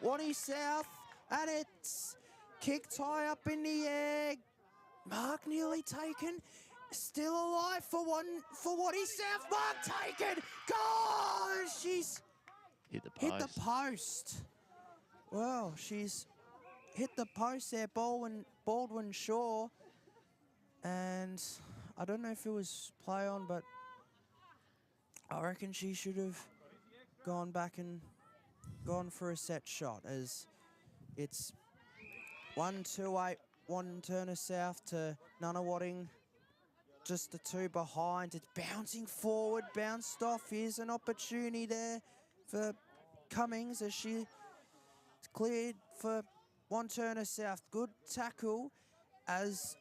Wantirna South, and it's kicked high up in the air. Mark nearly taken. Still alive for Wantirna South. Mark taken. Goal! She's
Hit the post.
hit the post. Well, she's hit the post there, Baldwin Shaw. And I don't know if it was play on, but I reckon she should have gone back and gone for a set shot, as it's 1-2-8 Wantirna South to Nunawading. Just the 2 behind. It's bouncing forward, bounced off. Here's an opportunity there for Cummings as she cleared for Wantirna South. Good tackle as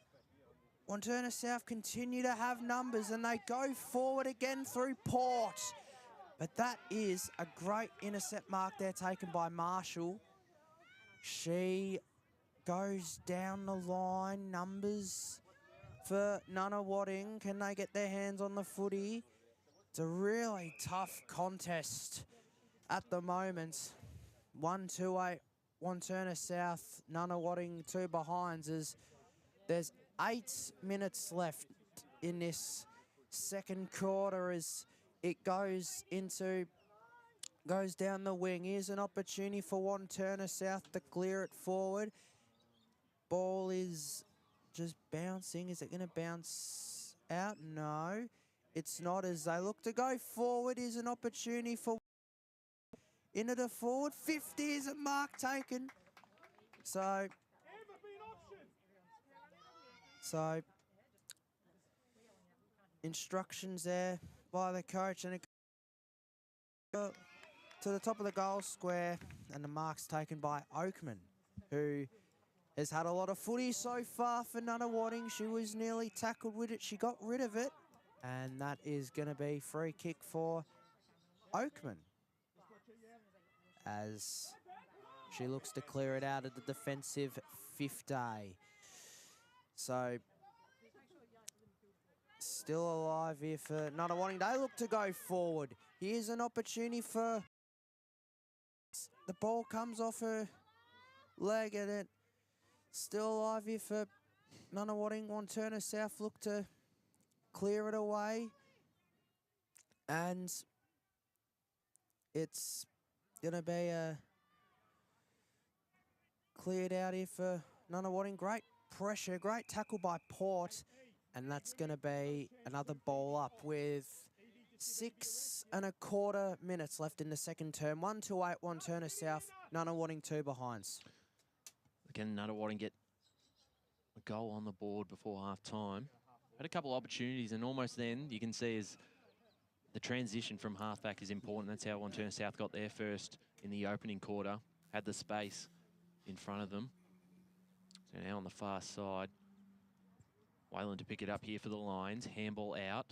Wantirna South continue to have numbers, and they go forward again through Port. But that is a great intercept mark there taken by Marshall. She goes down the line. Numbers for Nunawading. Can they get their hands on the footy? It's a really tough contest at the moment. 1-2-8 Wantirna South, Nunawading 2 behinds, as there's 8 minutes left in this second quarter as it goes down the wing. Here's an opportunity for Wantirna South to clear it forward. Ball is just bouncing. Is it going to bounce out? No, it's not, as they look to go forward. Is an opportunity for into the forward 50. Is a mark taken. So instructions there by the coach, and it goes to the top of the goal square, and the mark's taken by Oakman, who has had a lot of footy so far for Nunawading. She was nearly tackled with it. She got rid of it. And that is going to be free kick for Oakman, as she looks to clear it out of the defensive 50. So still alive here for Nunawading. They look to go forward. Here's an opportunity for... The ball comes off her leg, and it still alive here for Nunawading. Wantirna South look to clear it away, and it's going to be cleared out here for Nunawading. Great pressure, great tackle by Port, and that's going to be another ball up with 6.25 minutes left in the second term. 1-2-8 Wantirna South, Nunawading 2 behinds.
Again, Nunawading get a goal on the board before half-time. Had a couple of opportunities, and almost then you can see as the transition from halfback is important. That's how Wantirna South got there first in the opening quarter. Had the space in front of them. So now on the far side, Wayland to pick it up here for the Lions. Handball out.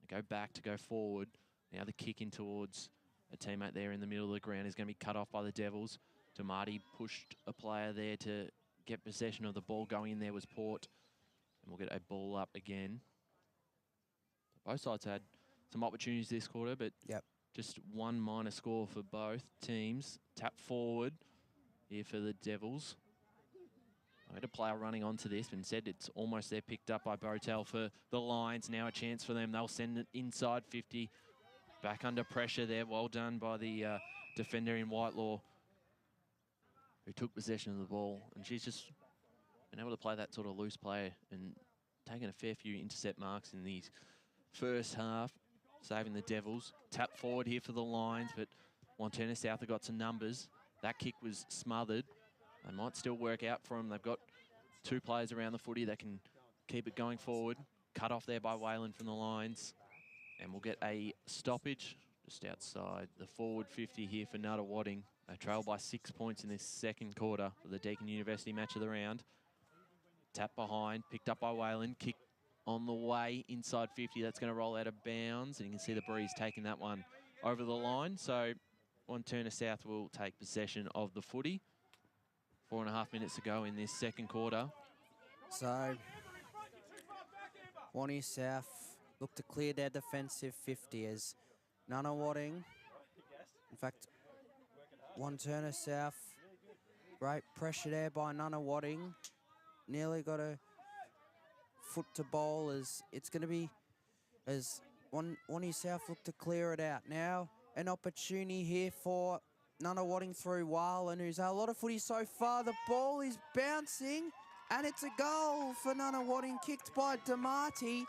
They go back to go forward. Now the kick in towards a teammate there in the middle of the ground is going to be cut off by the Devils. Tamati pushed a player there to get possession of the ball. Going in there was Port. And we'll get a ball up again. Both sides had some opportunities this quarter, but just one minor score for both teams. Tap forward. here for the Devils. I had a player running onto this, but instead it's almost there, picked up by Botel for the Lions. Now a chance for them. They'll send it inside 50. Back under pressure there. Well done by the defender in Whitelaw, who took possession of the ball. And she's just been able to play that sort of loose play and taken a fair few intercept marks in the first half, saving the Devils. Tap forward here for the Lions, but Wantirna South have got some numbers. That kick was smothered. They might still work out for them. They've got two players around the footy that can keep it going forward. Cut off there by Whalen from the Lions. And we'll get a stoppage just outside the forward 50 here for Nunawading. They trail by 6 points in this second quarter for the Deakin University Match of the round. Tap behind, picked up by Whalen. Kick on the way, inside 50. That's going to roll out of bounds. And you can see the Breeze taking that one over the line. So Wantirna South will take possession of the footy. 4.5 minutes to go in this second quarter.
So Wantirna South look to clear their defensive 50 as Nunawading. In fact, Wantirna South, great pressure there by Nunawading. Nearly got a foot to bowl as it's going to be, as Wantirna South look to clear it out. Now an opportunity here for Nunawading through Whalen, who's had a lot of footy so far. The ball is bouncing and it's a goal for Nunawading, kicked by Damati.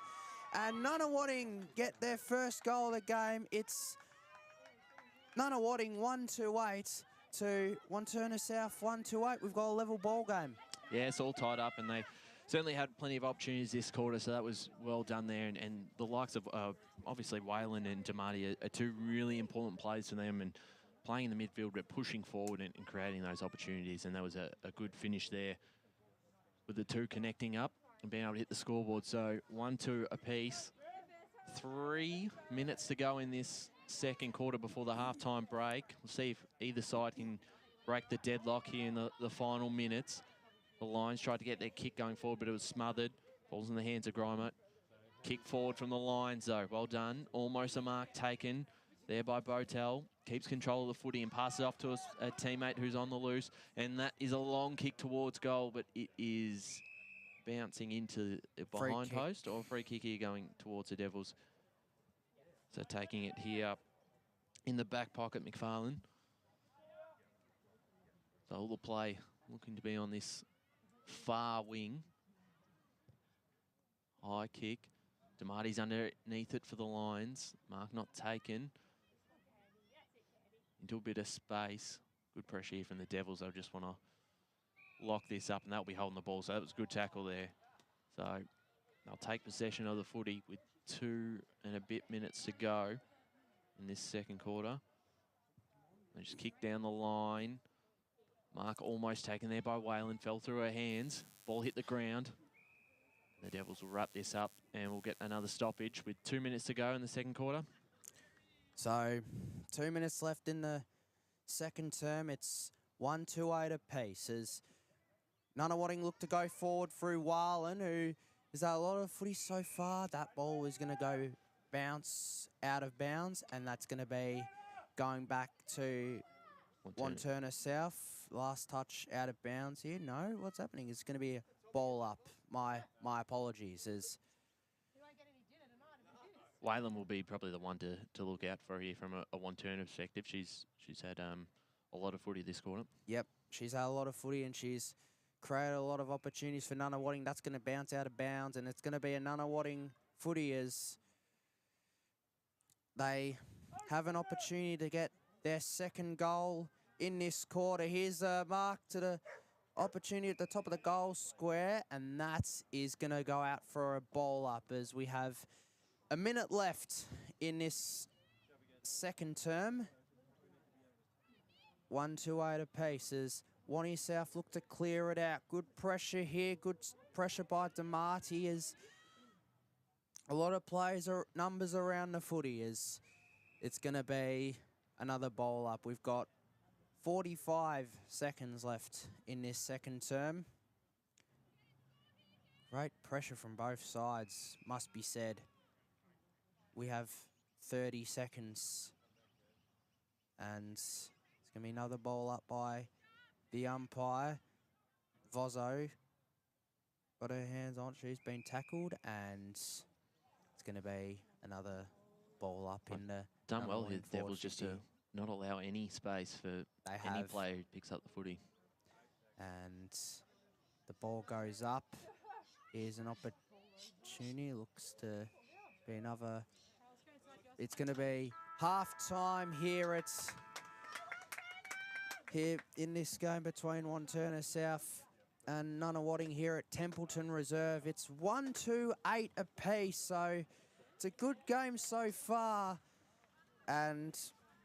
And Nunawading get their first goal of the game. It's Nunawading 1-8 to Wantirna South 1-8. We've got a level ball game.
Yeah, it's all tied up, and they certainly had plenty of opportunities this quarter, so that was well done there. And the likes of, obviously, Whalen and Damati are two really important plays for them, and playing in the midfield, but pushing forward and creating those opportunities. And that was a good finish there with the two connecting up and being able to hit the scoreboard. So 1-2 apiece. 3 minutes to go in this second quarter before the halftime break. We'll see if either side can break the deadlock here in the final minutes. The Lions tried to get their kick going forward, but it was smothered. Falls in the hands of Grimer. Kick forward from the Lions, though. Well done. Almost a mark taken there by Botel. Keeps control of the footy and passes off to a teammate who's on the loose. And that is a long kick towards goal, but it is bouncing into the behind post, or a free kick here going towards the Devils. So taking it here in the back pocket, McFarlane. So all the play looking to be on this far wing. High kick. Damati's underneath it for the Lions. Mark not taken. Into a bit of space. Good pressure here from the Devils. They'll just want to lock this up, and they'll be holding the ball. So that was a good tackle there. So they'll take possession of the footy with 2 and a bit minutes to go in this second quarter. They just kick down the line. Mark almost taken there by Whalen. Fell through her hands. Ball hit the ground. The Devils will wrap this up, and we'll get another stoppage with 2 minutes to go in the second quarter.
So 2 minutes left in the second term. It's 1-8 apiece as Nunawading look to go forward through Whalen, who has had a lot of footy so far. That ball is going to go bounce out of bounds, and that's going to be going back to Wantirna South. Last touch out of bounds here. No, what's happening? It's going to be a ball up. My apologies. As
Whalen will be probably the one to look out for here from a Wantirna perspective. She's had a lot of footy this quarter.
Yep, she's had a lot of footy, and she's created a lot of opportunities for Nunawading. That's going to bounce out of bounds, and it's going to be a Nunawading footy as they have an opportunity to get their second goal in this quarter. Here's a mark to the opportunity at the top of the goal square, and that is going to go out for a ball up as we have a minute left in this second term. 1-8 apiece as Wantirna South look to clear it out. Good pressure here. Good pressure by Damati as a lot of players are numbers around the footy as it's going to be another bowl up. We've got 45 seconds left in this second term. Great pressure from both sides, must be said. We have 30 seconds. And it's going to be another bowl up by the umpire, Vozo, got her hands on. She's been tackled, and it's going to be another ball up in the
Done well here,
Nunawading
the
forward
Devils, just
50.
to not allow any space for any
have.
player who picks up the footy.
And the ball goes up. Here's an opportunity. Looks to be another. It's going to be half time here. It's here in this game between Wantirna South and Nunawading here at Templeton Reserve. It's 1-2-8 apiece, so it's a good game so far. And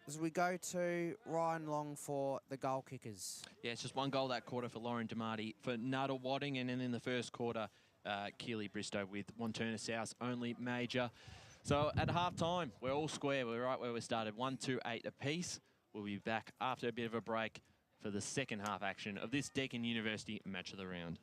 as we go to Ryan Long for the goal kickers.
Yeah, it's just one goal that quarter for Lauren DeMarty for Nunawading, and then in the first quarter, Keely Bristow with Wantirna South's only major. So at half-time, we're all square. We're right where we started, 1-2-8 apiece. We'll be back after a bit of a break for the second half action of this Deakin University Match of the Round.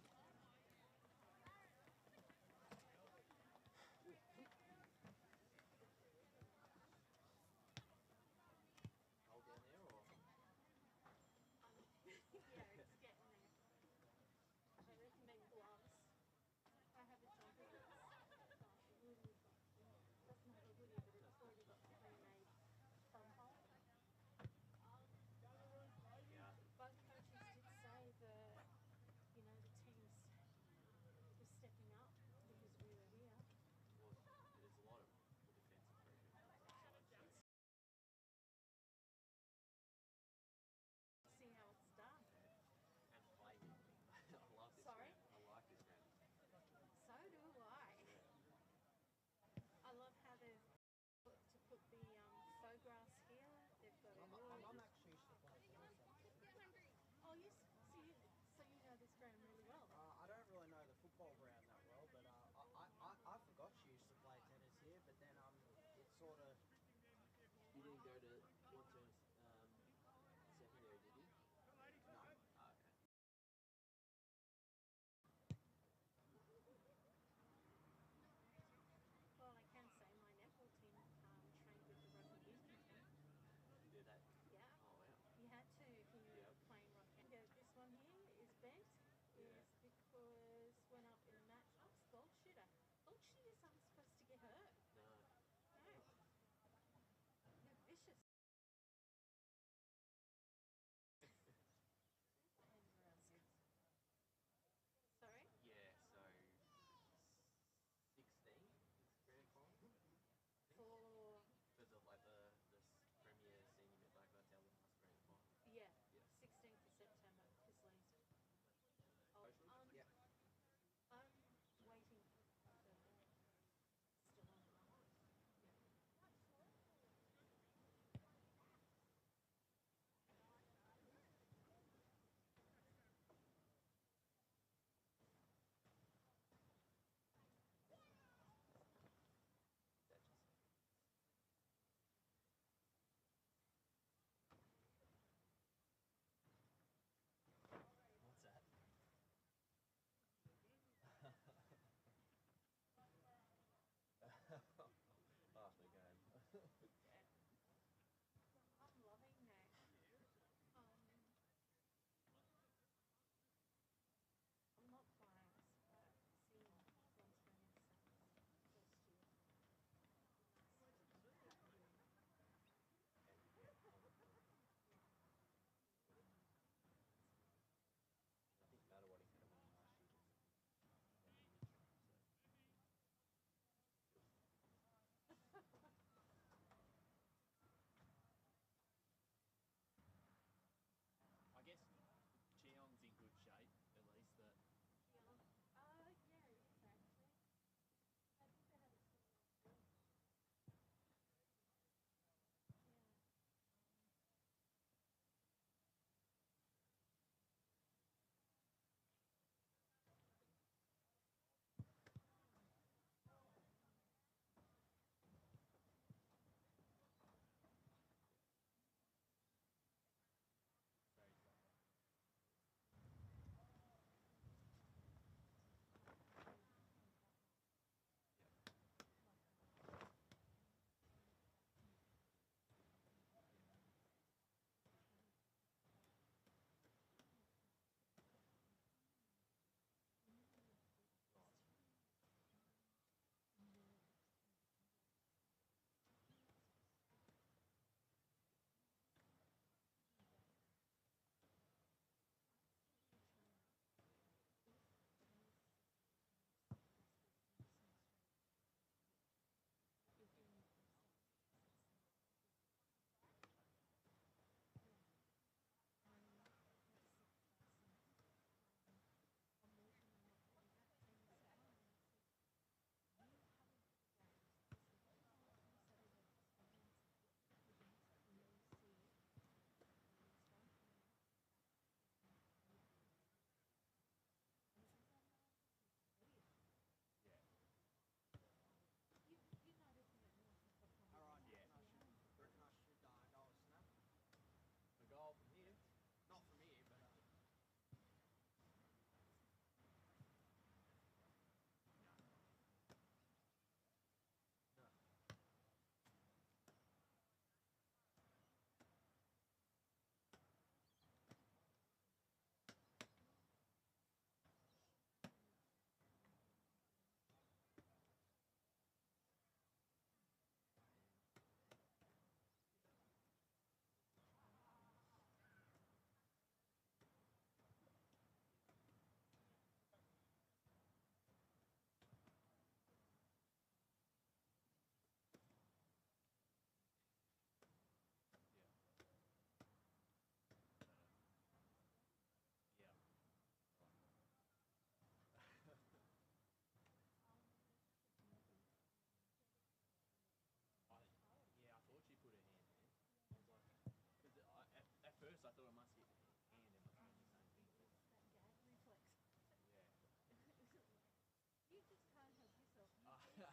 You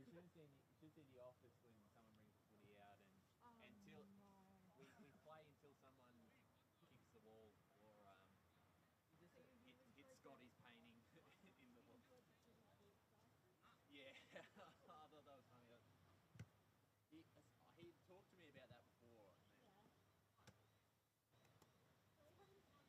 should have seen the office when someone brings the footy out and until we play until someone kicks the wall or hits Scotty's painting in the wall. Yeah, I thought that was funny. He talked to me about that before. Yeah. Out there in the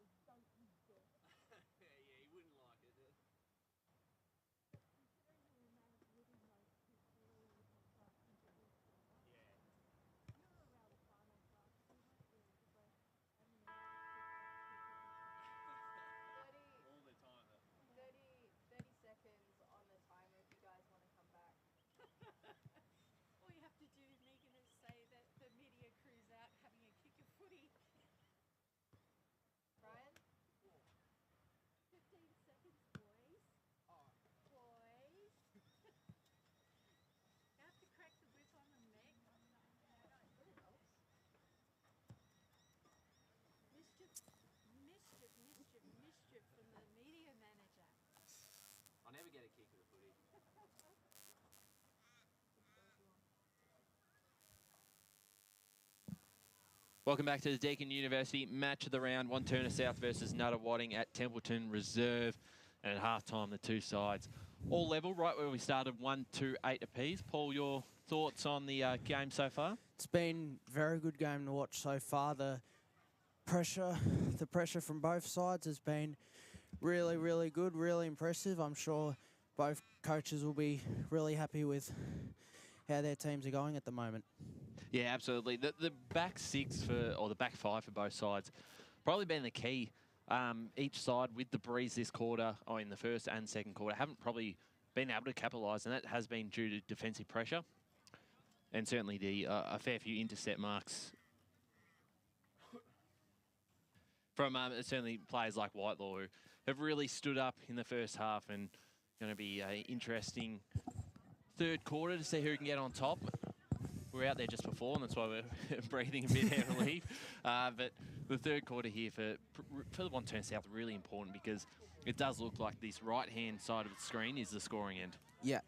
was that the Rezzies that? Yeah, he wouldn't like it. Yeah. All the time.
30 seconds on the timer if you guys want to come back.
All you have to do, Megan, is say that the media crew's out having a kick of footy.
Brian?
15 seconds, boys. Boys. You have to crack the whip on them, Meg. Mischief from the media manager.
I never get a kick of the footy. Welcome back to the Deakin University Match of the round. Wantirna South versus Nunawading at Templeton Reserve. And at halftime, the two sides all level, right where we started, 1-2-8 apiece. Paul, your thoughts on the game so far?
It's been a very good game to watch so far. The pressure from both sides has been really, really good, really impressive. I'm sure both coaches will be really happy with how their teams are going at the moment.
Yeah, absolutely. The back six or the back five for both sides probably been the key. Each side with the breeze this quarter, or in the first and second quarter, haven't probably been able to capitalise, and that has been due to defensive pressure. And certainly a fair few intercept marks from certainly players like Whitelaw, who have really stood up in the first half, and going to be an interesting third quarter to see who can get on top. We were out there just before, and that's why we're breathing a bit heavily. But the third quarter here for the Wantirna South really important, because it does look like this right-hand side of the screen is the scoring end.
Yeah,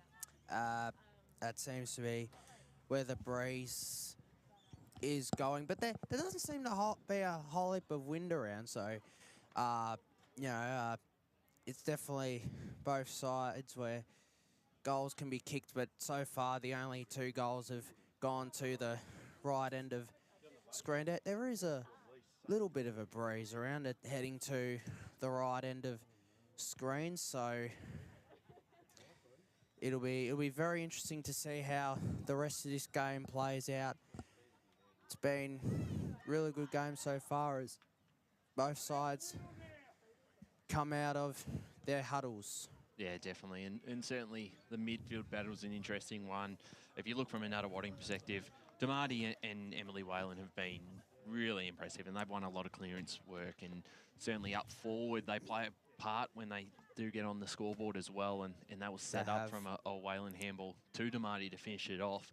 that seems to be where the breeze is going. But there doesn't seem to be a whole heap of wind around, so, it's definitely both sides where goals can be kicked, but so far the only two goals have gone to the right end of screen. There is a little bit of a breeze around it heading to the right end of screen, so it'll be very interesting to see how the rest of this game plays out. It's been a really good game so far as both sides come out of their huddles.
Yeah, definitely. And certainly the midfield battle's an interesting one. If you look from a Nunawading perspective, Damarty and Emily Whalen have been really impressive, and they've won a lot of clearance work, and certainly up forward they play a part when they do get on the scoreboard as well, and that was set up from a Whalen handball to Damarty to finish it off.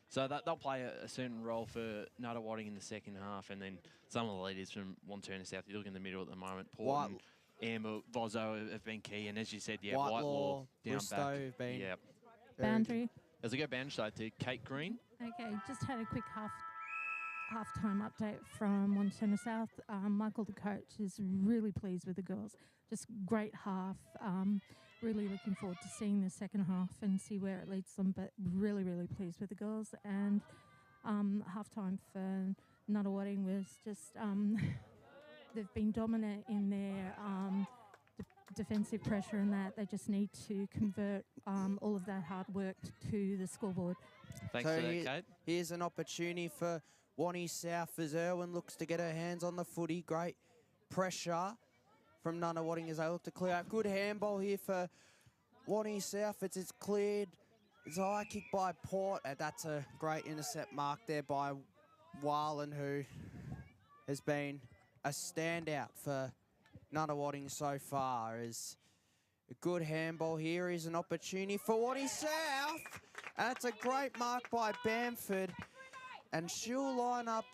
So they'll play a certain role for Nunawading in the second half, and then some of the leaders from Wantirna South, you look in the middle at the moment, Porton, Amber, Vozo have been key, and as you said, yeah, Whitelaw down back. Yeah.
Boundary.
As I go boundary side to Kate Green.
Okay, just had a quick half-time update from Wantirna South. Michael, the coach, is really pleased with the girls. Just great half. Really looking forward to seeing the second half and see where it leads them, but really, really pleased with the girls. And half-time for Nunawading was just... they've been dominant in their defensive pressure, and that they just need to convert all of that hard work to the scoreboard.
Thanks for that, Kate.
Here's an opportunity for Wantirna South as Irwin looks to get her hands on the footy. Great pressure from Nunawading as they look to clear out. Good handball here for Wanty South, it's cleared. It's a high kick by Port, and that's a great intercept mark there by Warlen, who has been a standout for Nunawading so far. Is a good handball here is an opportunity for Wanty South. And it's a great mark by Bamford, and she'll line up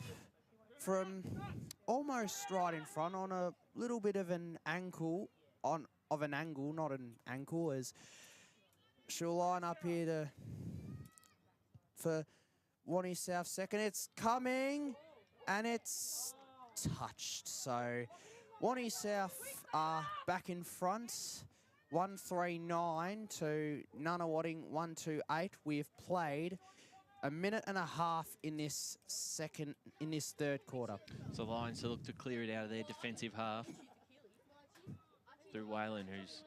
from almost right in front on a little bit of an angle, not an ankle, as she'll line up here for Wanty South second. It's coming, and it's touched. So Wanty South are back in front, 139 to Nunawading 128. We've played a minute and a half in this third quarter.
So Lions to look to clear it out of their defensive half through Whalen, who's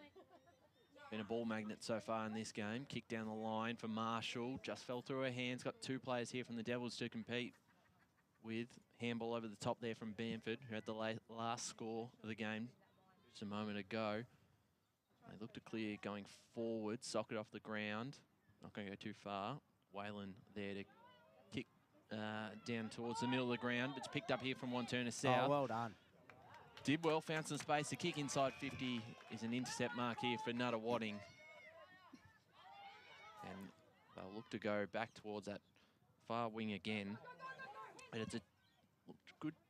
been a ball magnet so far in this game. Kick down the line for Marshall, just fell through her hands. Got two players here from the Devils to compete with. Handball over the top there from Bamford, who had the last score of the game just a moment ago. They look to clear going forward, sock it off the ground. Not going to go too far. Whalen there to kick down towards the middle of the ground. It's picked up here from Wantirna South.
Oh, well done.
Did well, found some space. The kick inside 50 is an intercept mark here for Nunawading. And they'll look to go back towards that far wing again. But it's a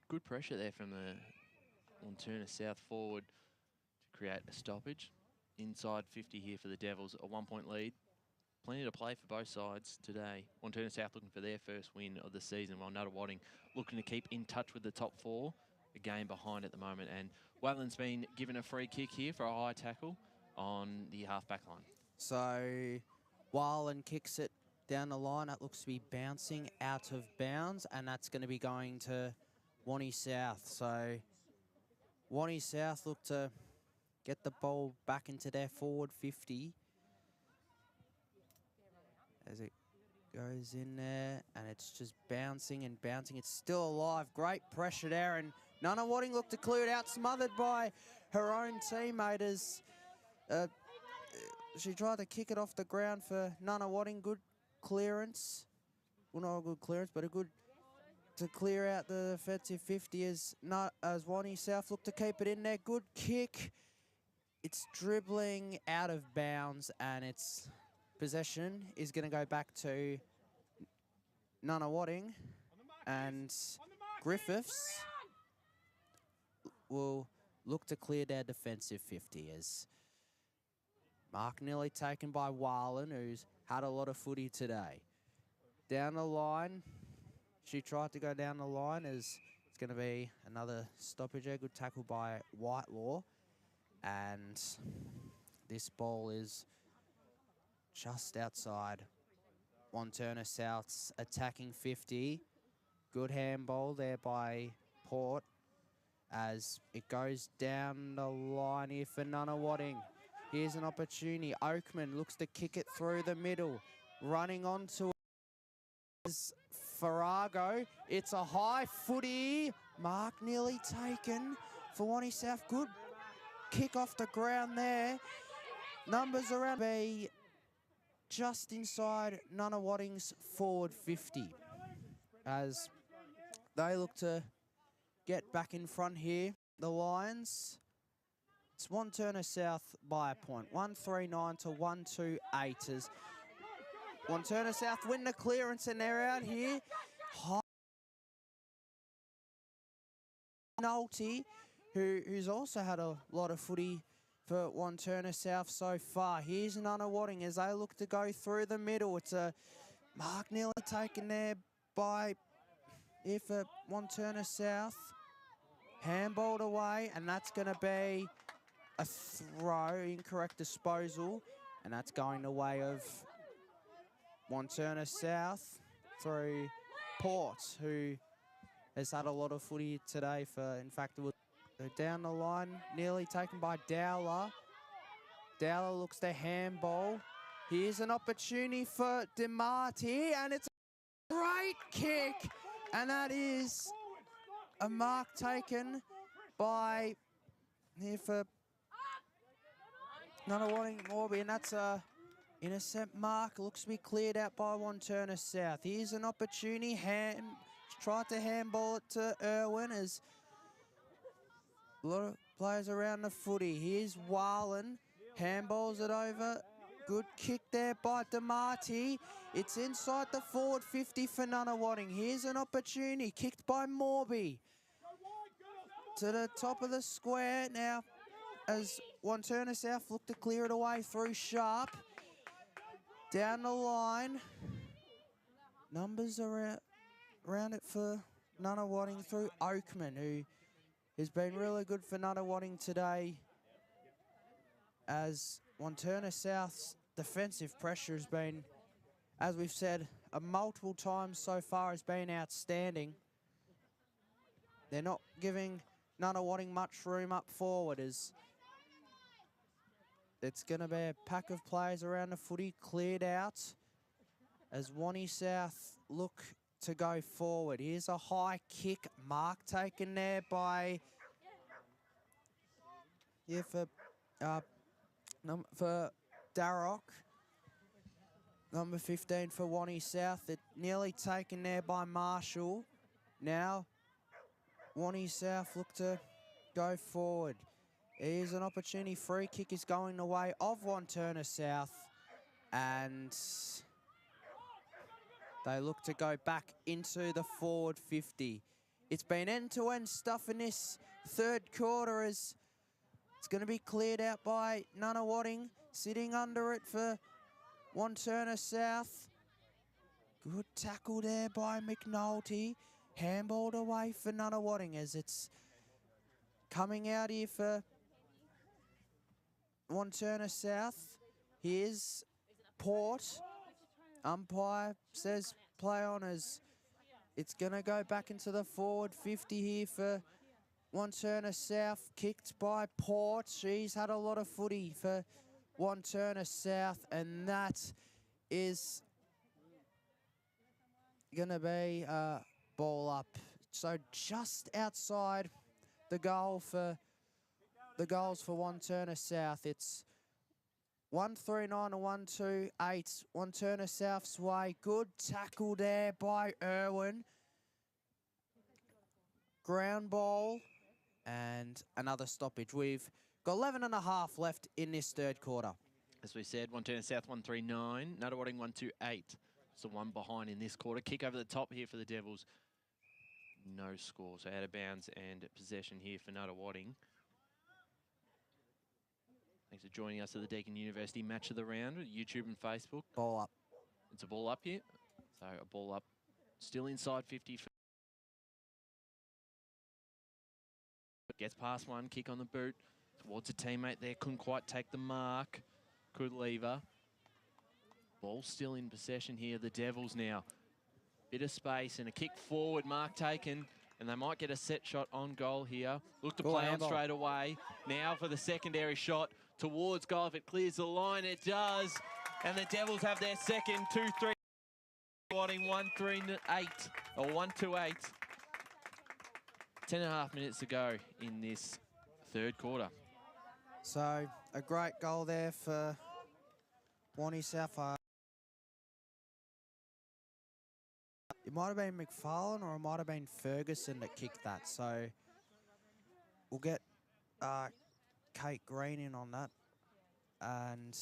good pressure there from the Wantirna South forward to create a stoppage. Inside 50 here for the Devils, a 1-point lead. Plenty to play for both sides today. Wantirna South looking for their first win of the season, while Nunawading looking to keep in touch with the top four. A game behind at the moment, and Whalen's been given a free kick here for a high tackle on the half-back line.
So Whalen kicks it down the line. That looks to be bouncing out of bounds, and that's going to be going to Wanty South. So Wanty South look to get the ball back into their forward 50 as it goes in there, and it's just bouncing and bouncing. It's still alive. Great pressure there, and Nunawading looked to clear it out, smothered by her own teammate as she tried to kick it off the ground for Nunawading. Good clearance. Well, not a good clearance, but a good to clear out the defensive 50 as Wanty South looked to keep it in there. Good kick. It's dribbling out of bounds, and its possession is going to go back to Nunawading, and Griffiths will look to clear their defensive 50 as mark nearly taken by Whalen, who's had a lot of footy today. Down the line, she tried to go down the line as it's going to be another stoppage there. Good tackle by Whitelaw, and this ball is just outside Wantirna South's attacking 50. Good handball there by Port as it goes down the line here for Nunawading. Here's an opportunity. Oakman looks to kick it through the middle. Running onto is Farrago. It's a high footy. Mark nearly taken for Wanty South. Good kick off the ground there. Numbers around be just inside Nunawading's forward 50 as they look to get back in front here. The Lions, it's Wantirna South by a point, 139 to 128 as Wantirna South win the clearance, and they're out here. Nolte, who's also had a lot of footy for Wantirna South so far. Here's Nunawading as they look to go through the middle. It's a mark nearly taken there by Wantirna South. Handballed away, and that's going to be a throw, incorrect disposal, and that's going the way of Wantirna South through Port, who has had a lot of footy today for, in fact, it was down the line, nearly taken by Dowler. Dowler looks to handball. Here's an opportunity for DeMarti, and it's a great kick, and that is a mark taken by here for Nunawading, Morby, and that's a intercept mark. Looks to be cleared out by Wantirna South. Here's an opportunity. Tried to handball it to Irwin as a lot of players around the footy. Here's Warlen. Handballs it over. Good kick there by DeMarti. It's inside the forward 50 for Nunawading. Here's an opportunity. Kicked by Morby. To the top of the square now as Wantirna South look to clear it away through Sharp. Down the line. Numbers around it for Nunawading through Oakman, who has been really good for Nunawading today, as Wantirna South's defensive pressure has been, as we've said, multiple times so far, has been outstanding. They're not giving Nunawading much room up forward, as it's going to be a pack of players around the footy cleared out as Wanty South look to go forward. Here's a high kick, mark taken there by for Darroch. Number 15 for Wanty South. It nearly taken there by Marshall. Now Wanty South look to go forward. Here's an opportunity. Free kick is going the way of Wantirna South, and they look to go back into the forward 50. It's been end-to-end stuff in this third quarter, as it's going to be cleared out by Nunawading. Sitting under it for Wantirna South. Good tackle there by McNulty. Handballed away for Nunawading as it's coming out here for Wantirna South. Here's Port. Umpire says play on, as it's going to go back into the forward 50 here for Wantirna South. Kicked by Port. She's had a lot of footy for Wantirna South, and that is going to be a ball up. So just outside the goal for the goals for Wantirna South. It's 139 to 128. Wantirna South's way. Good tackle there by Irwin. Ground ball and another stoppage. We've got 11 and a half left in this third quarter.
As we said, Wantirna South 139, Nunawading 128. So one behind in this quarter. Kick over the top here for the Devils. No score, so out of bounds and possession here for Nunawading. Thanks for joining us at the Deakin University Match of the Round, YouTube and Facebook.
Ball up.
It's a ball up here. So a ball up, still inside 50. Gets past one, kick on the boot. Towards a teammate there, couldn't quite take the mark. Could leave her. Ball still in possession here, the Devils now. Bit of space and a kick forward, mark taken. And they might get a set shot on goal here. Look to play on straight away. Now for the secondary shot towards goal. If it clears the line, it does. And the Devils have their second 2-3. 1-3-8 or 1-2-8. 10.5 minutes to go in this third quarter.
So a great goal there for Wanty South. It might have been McFarlane or it might have been Ferguson that kicked that. So we'll get Kate Green in on that. And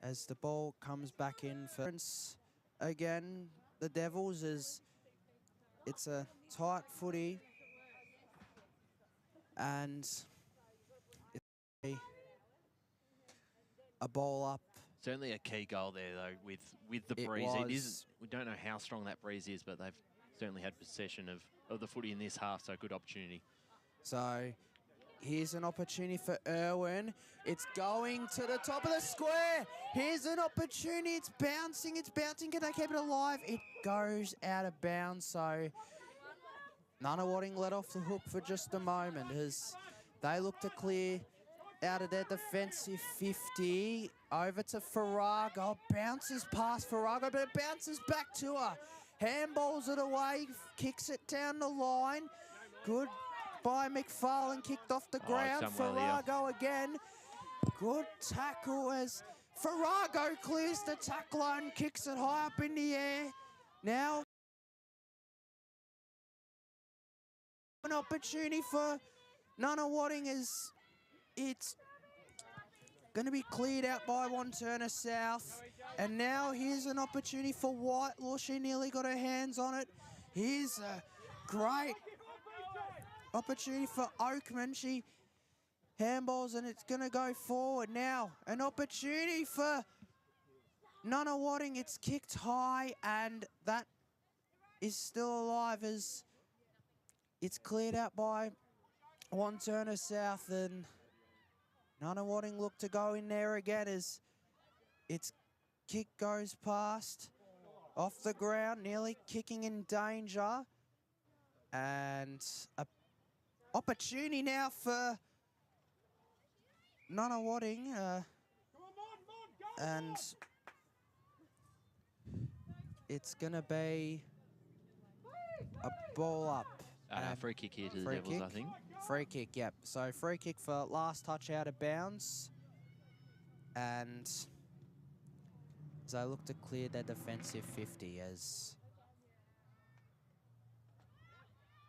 as the ball comes back in for again, the Devils, it's a tight footy. And it's a ball up.
Certainly a key goal there, though, with the breeze. It is, we don't know how strong that breeze is, but they've certainly had possession of the footy in this half, so good opportunity.
So here's an opportunity for Irwin. It's going to the top of the square. Here's an opportunity. It's bouncing. Can they keep it alive? It goes out of bounds. So Nunawading let off the hook for just a moment as they look to clear out of their defensive 50. Over to Farrago. Bounces past Farrago, but it bounces back to her. Handballs it away. Kicks it down the line. Good by McFarlane. Kicked off the ground. Farrago again. Good tackle as Farrago clears the tackle and kicks it high up in the air. Now, an opportunity for Nunawading as it's going to be cleared out by Wantirna South. And now here's an opportunity for Whitelaw. She nearly got her hands on it. Here's a great opportunity for Oakman. She handballs and it's going to go forward. Now, an opportunity for Nunawading. It's kicked high and that is still alive as it's cleared out by Wantirna South, and Nunawading look to go in there again as its kick goes past off the ground, nearly kicking in danger. And a opportunity now for Nunawading, and it's going to be a ball up.
Free kick here to the Devils, I think.
Free kick, yep. So free kick for last touch out of bounds. And as they look to clear their defensive 50 as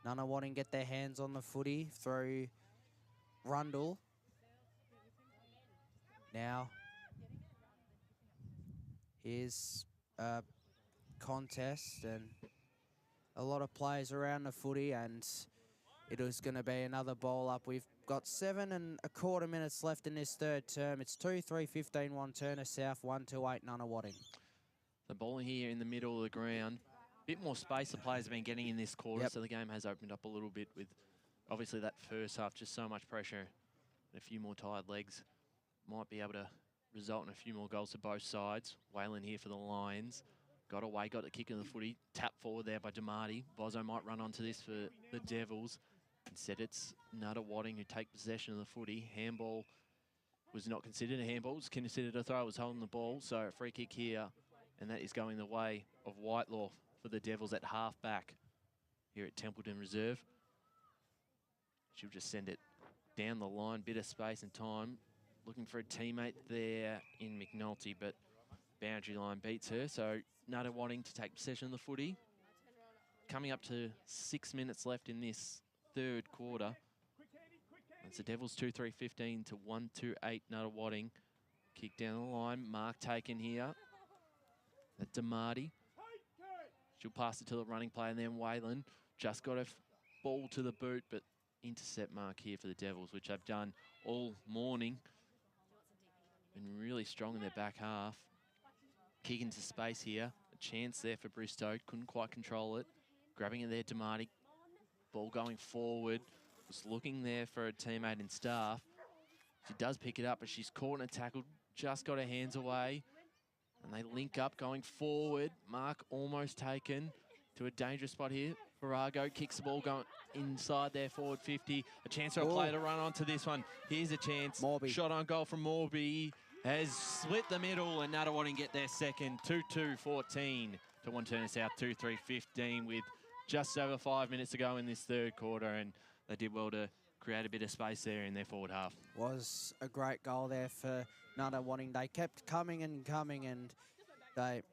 Nunawading get their hands on the footy through Rundle. Now, here's a contest and a lot of players around the footy, and it was going to be another ball up. We've got 7 1/4 minutes left in this third term. It's 2-3-15 Wantirna South, 1-8 Nunawading.
The ball here in the middle of the ground. Bit more space the players have been getting in this quarter, so the game has opened up a little bit with obviously that first half, just so much pressure and a few more tired legs. Might be able to result in a few more goals to both sides. Whalen here for the Lions. Got away, got the kick of the footy. Tap forward there by Damati. Bozo might run onto this for the Devils. Instead, it's Nunawading who take possession of the footy. Handball was not considered a handball. It was considered a throw. It was holding the ball. So a free kick here, and that is going the way of Whitelaw for the Devils at half back here at Templeton Reserve. She'll just send it down the line. Bit of space and time. Looking for a teammate there in McNulty, but boundary line beats her. So Nunawading to take possession of the footy. Coming up to 6 minutes left in this third quarter. It's the Devils 2-3-15 to 1-8 Nunawading. Kick down the line. Mark taken here. At Damati. She'll pass it to the running player, and then Whalen just got a ball to the boot, but intercept mark here for the Devils, which they've done all morning. Been really strong in their back half. Kick into space here. A chance there for Bristow. Couldn't quite control it. Grabbing it there, Damati. Ball going forward. Was looking there for a teammate in Staff. She does pick it up, but she's caught in a tackle. Just got her hands away. And they link up going forward. Mark almost taken to a dangerous spot here. Farrago kicks the ball going inside their forward 50. A chance for a player to run onto this one. Here's a chance.
Morby.
Shot on goal from Morby. Has split the middle, and Nunawading get their second. 2-2-14 to Wantirna South. 2-3-15 with just over 5 minutes to go in this third quarter. And they did well to create a bit of space there in their forward half.
Was a great goal there for Nunawading. They kept coming and coming, and it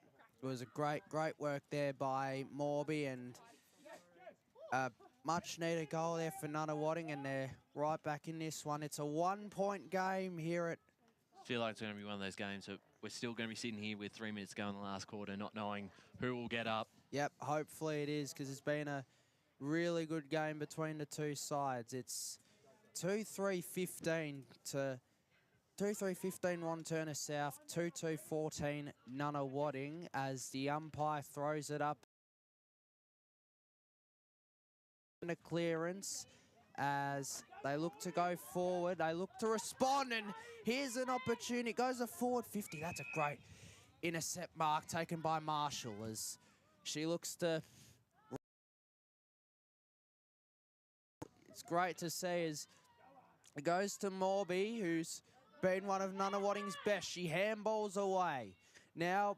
was a great work there by Morby, and a much needed goal there for Nunawading, and they're right back in this one. It's a 1-point game here at...
I feel like it's going to be one of those games that we're still going to be sitting here with 3 minutes to go in the last quarter, not knowing who will get up.
Yep, hopefully it is, because it's been a really good game between the two sides. It's 2-3-15 to 2-3-15 Wantirna South, 2-2-14 Nunawading, as the umpire throws it up. And a clearance as they look to go forward. They look to respond, and here's an opportunity. It goes a forward 50. That's a great intercept mark taken by Marshall as she looks to... It's great to see as it goes to Morby, who's been one of Nunawading's best. She handballs away. Now,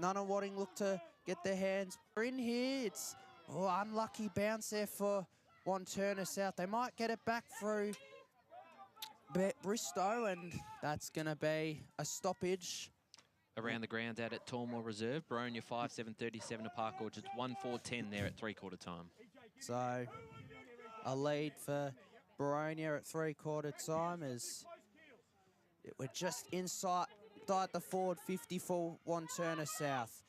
Nunawading look to get their hands in here. It's unlucky bounce there for Wantirna South. They might get it back through Bristow, and that's going to be a stoppage.
Around the ground out at Templeton Reserve. Boronia 5-7-37 to Park Orchards. 1-4-10 there at three-quarter time.
So a lead for Boronia at three-quarter time as we're just inside the forward 50 for Wantirna South.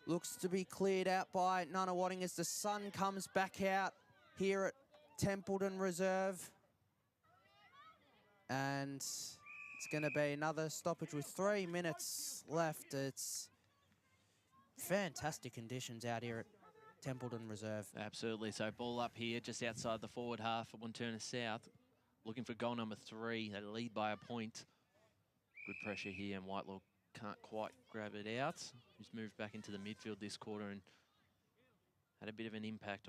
Looks to be cleared out by Nunawading as the sun comes back out here at Templeton Reserve. And it's going to be another stoppage with 3 minutes left. It's fantastic conditions out here at Templeton Reserve.
Absolutely. So ball up here just outside the forward half of Wantirna South. Looking for goal number 3. They lead by a point. Good pressure here, and Whitelaw can't quite grab it out. He's moved back into the midfield this quarter and had a bit of an impact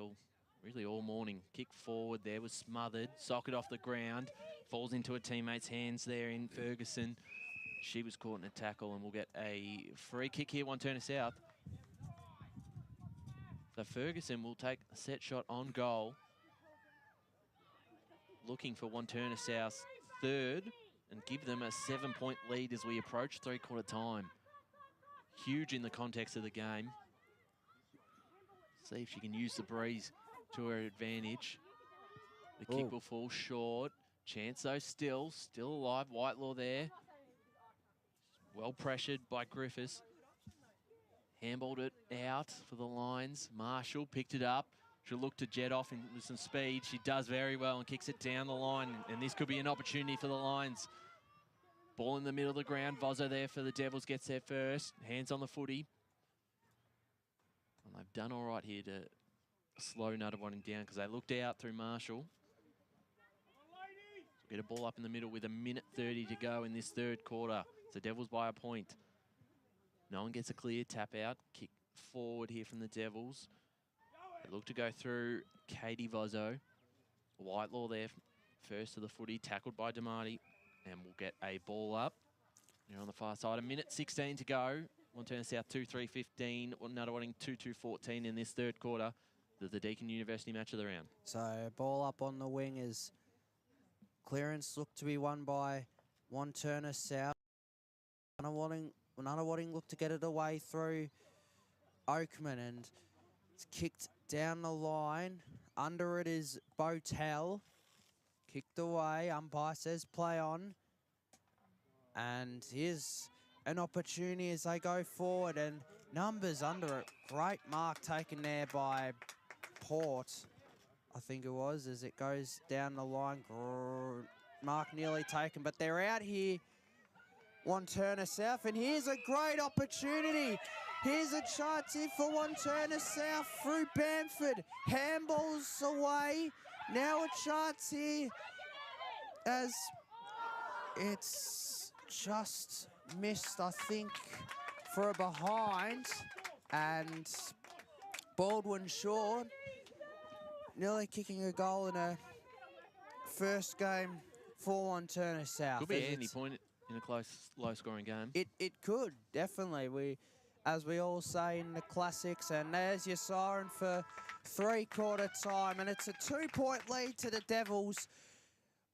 really all morning. Kick forward there, was smothered. Socket off the ground. Falls into a teammate's hands there in Ferguson. She was caught in a tackle, and we'll get a free kick here, Wantirna South. So Ferguson will take a set shot on goal. Looking for Wantirna South's third and give them a 7-point lead as we approach three-quarter time. Huge in the context of the game. See if she can use the breeze to her advantage. The kick will fall short. Chance though still alive. Whitelaw there. Well pressured by Griffiths. Handballed it out for the Lions. Marshall picked it up. She'll look to jet off with some speed. She does very well and kicks it down the line. And this could be an opportunity for the Lions. Ball in the middle of the ground. Vozzo there for the Devils, gets there first. Hands on the footy. And they've done all right here to slow Nunawading down because they looked out through Marshall. Get a ball up in the middle with 1:30 to go in this third quarter. So Devils by a point. No one gets a clear tap out. Kick forward here from the Devils. They look to go through Katie Vozzo. Whitelaw there first to the footy, tackled by Damati. And we'll get a ball up. They're on the far side. 1:16 to go. Wantirna South 2-3-15. Nunawading 2-2-14 in this third quarter. The Deakin University match of the round.
So ball up on the wing is clearance looked to be won by Wantirna South. Nunawading looked to get it away through Oakman, and it's kicked down the line. Under it is Botel. Kicked away. Umpire says play on. And here's an opportunity as they go forward, and numbers under it. Great mark taken there by Port, I think it was, as it goes down the line. Mark nearly taken, but they're out here, Wantirna South, and here's a great opportunity. Here's a chance here for Wantirna South through Bamford. Handballs away. Now a chance here as it's just missed, I think, for a behind. And Baldwin Shaw nearly kicking a goal in a first game for Wantirna South.
Could be any point in a close, low-scoring game.
It could, definitely. As we all say in the classics, and there's your siren for three-quarter time, and it's a 2-point lead to the Devils.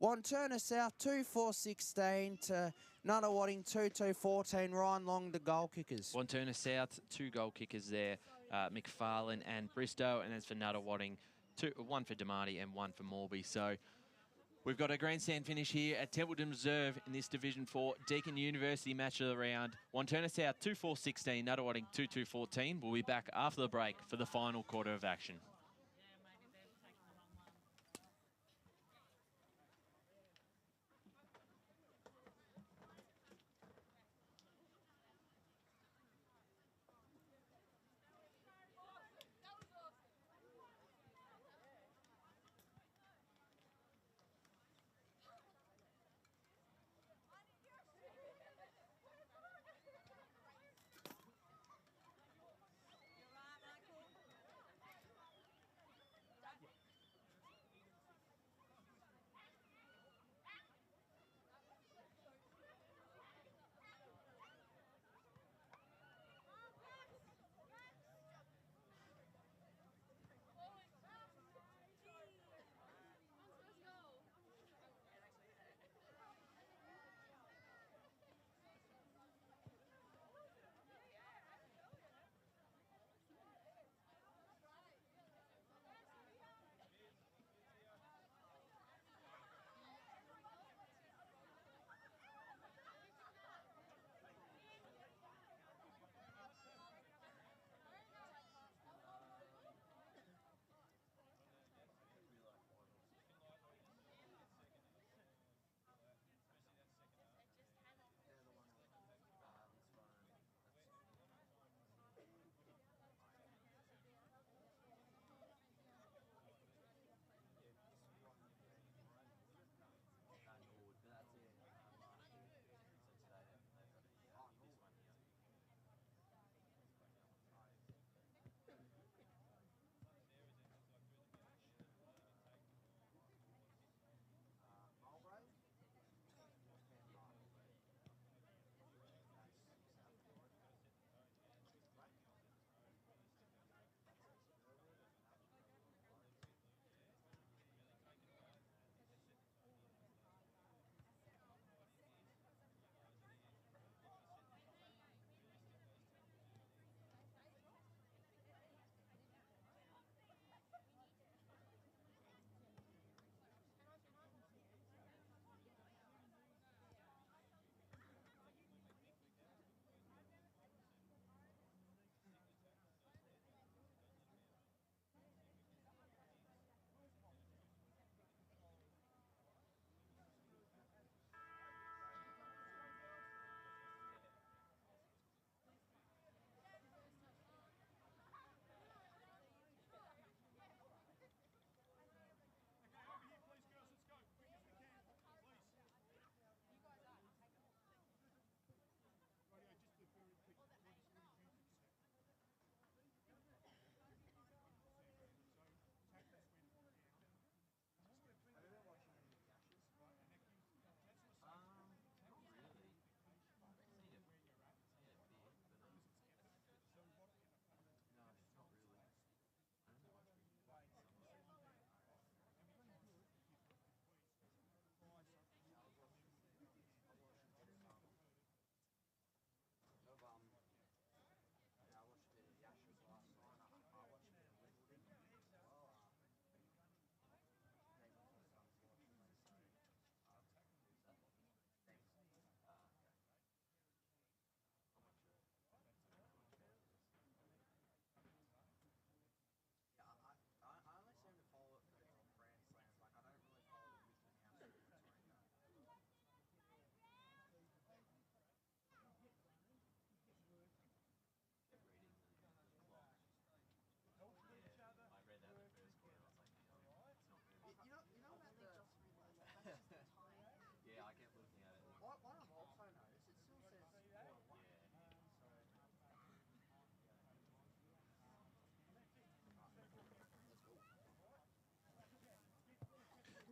Wantirna South 2-4-16 to Nunawading 2-2-14. Ryan Long, the goal kickers.
Wantirna South, 2 goal kickers there, McFarlane and Bristow, and as for Nunawading, 1 for Damati and 1 for Morby. So we've got a grandstand finish here at Templeton Reserve in this Division 4 Deakin University match of the round. Wantirna South 2-4-16, Nunawading 2-2-14. We'll be back after the break for the final quarter of action.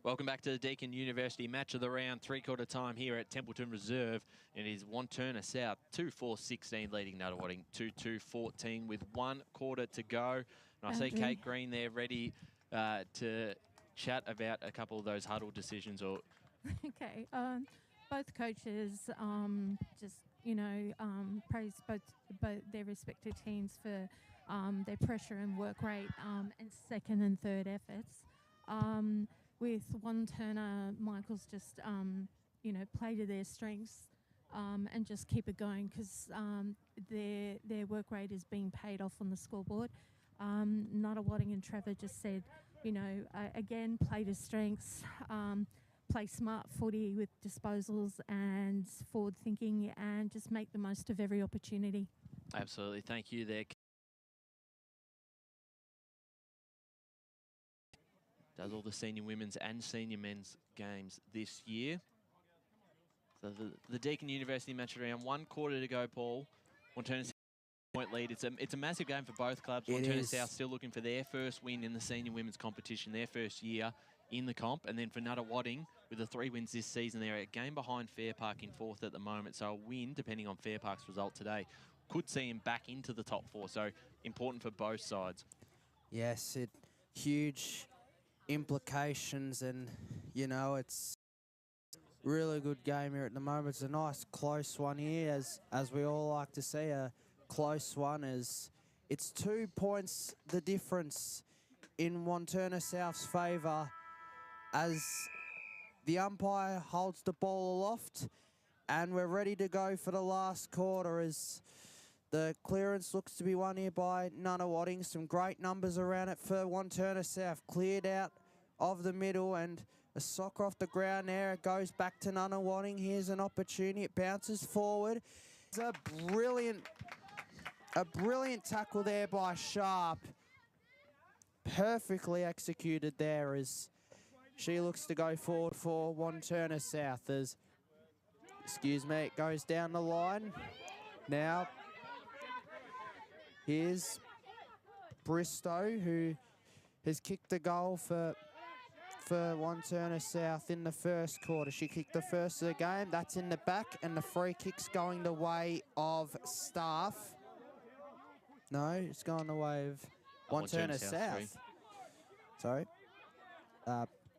Welcome back to the Deakin University Match of the Round, three-quarter time here at Templeton Reserve. It is Wantirna South, 2-4-16 leading Nunawading, 2-2-14 with 1 quarter to go. And I see Kate Green there ready to chat about a couple of those huddle decisions. Or
Okay, both coaches just, praise both their respective teams for their pressure and work rate and second and third efforts. With Wantirna, Michael's just, play to their strengths and just keep it going because their work rate is being paid off on the scoreboard. Nunawading and Trevor just said, again, play to strengths, play smart footy with disposals and forward thinking and just make the most of every opportunity.
absolutely, thank you there. Does all the senior women's and senior men's games this year. So the Deakin University Match around 1 quarter to go, Paul. Wantirna South point lead. It's a massive game for both clubs. Wantirna South still looking for their first win in the senior women's competition, their first year in the comp. And then for Nunawading, with the 3 wins this season, they're a game behind Fair Park in 4th at the moment. So a win, depending on Fair Park's result today, could see him back into the top 4. So important for both sides.
Yes, huge implications, and it's really good game here at the moment. It's a nice close one here, as we all like to see. A close one it's 2 points the difference in Wantirna South's favour as the umpire holds the ball aloft, and we're ready to go for the last quarter as the clearance looks to be won here by Nunawading. Some great numbers around it for Wantirna South. Cleared out of the middle and a soccer off the ground there. It goes back to Nunawading. Here's an opportunity. It bounces forward. It's a brilliant tackle there by Sharp. Perfectly executed there as she looks to go forward for Wantirna South. It goes down the line. Now, here's Bristow, who has kicked the goal for Wantirna South in the first quarter. She kicked the first of the game. That's in the back, and the free kick's going the way of Staff. No, it's going the way of Wantirna South. Sorry.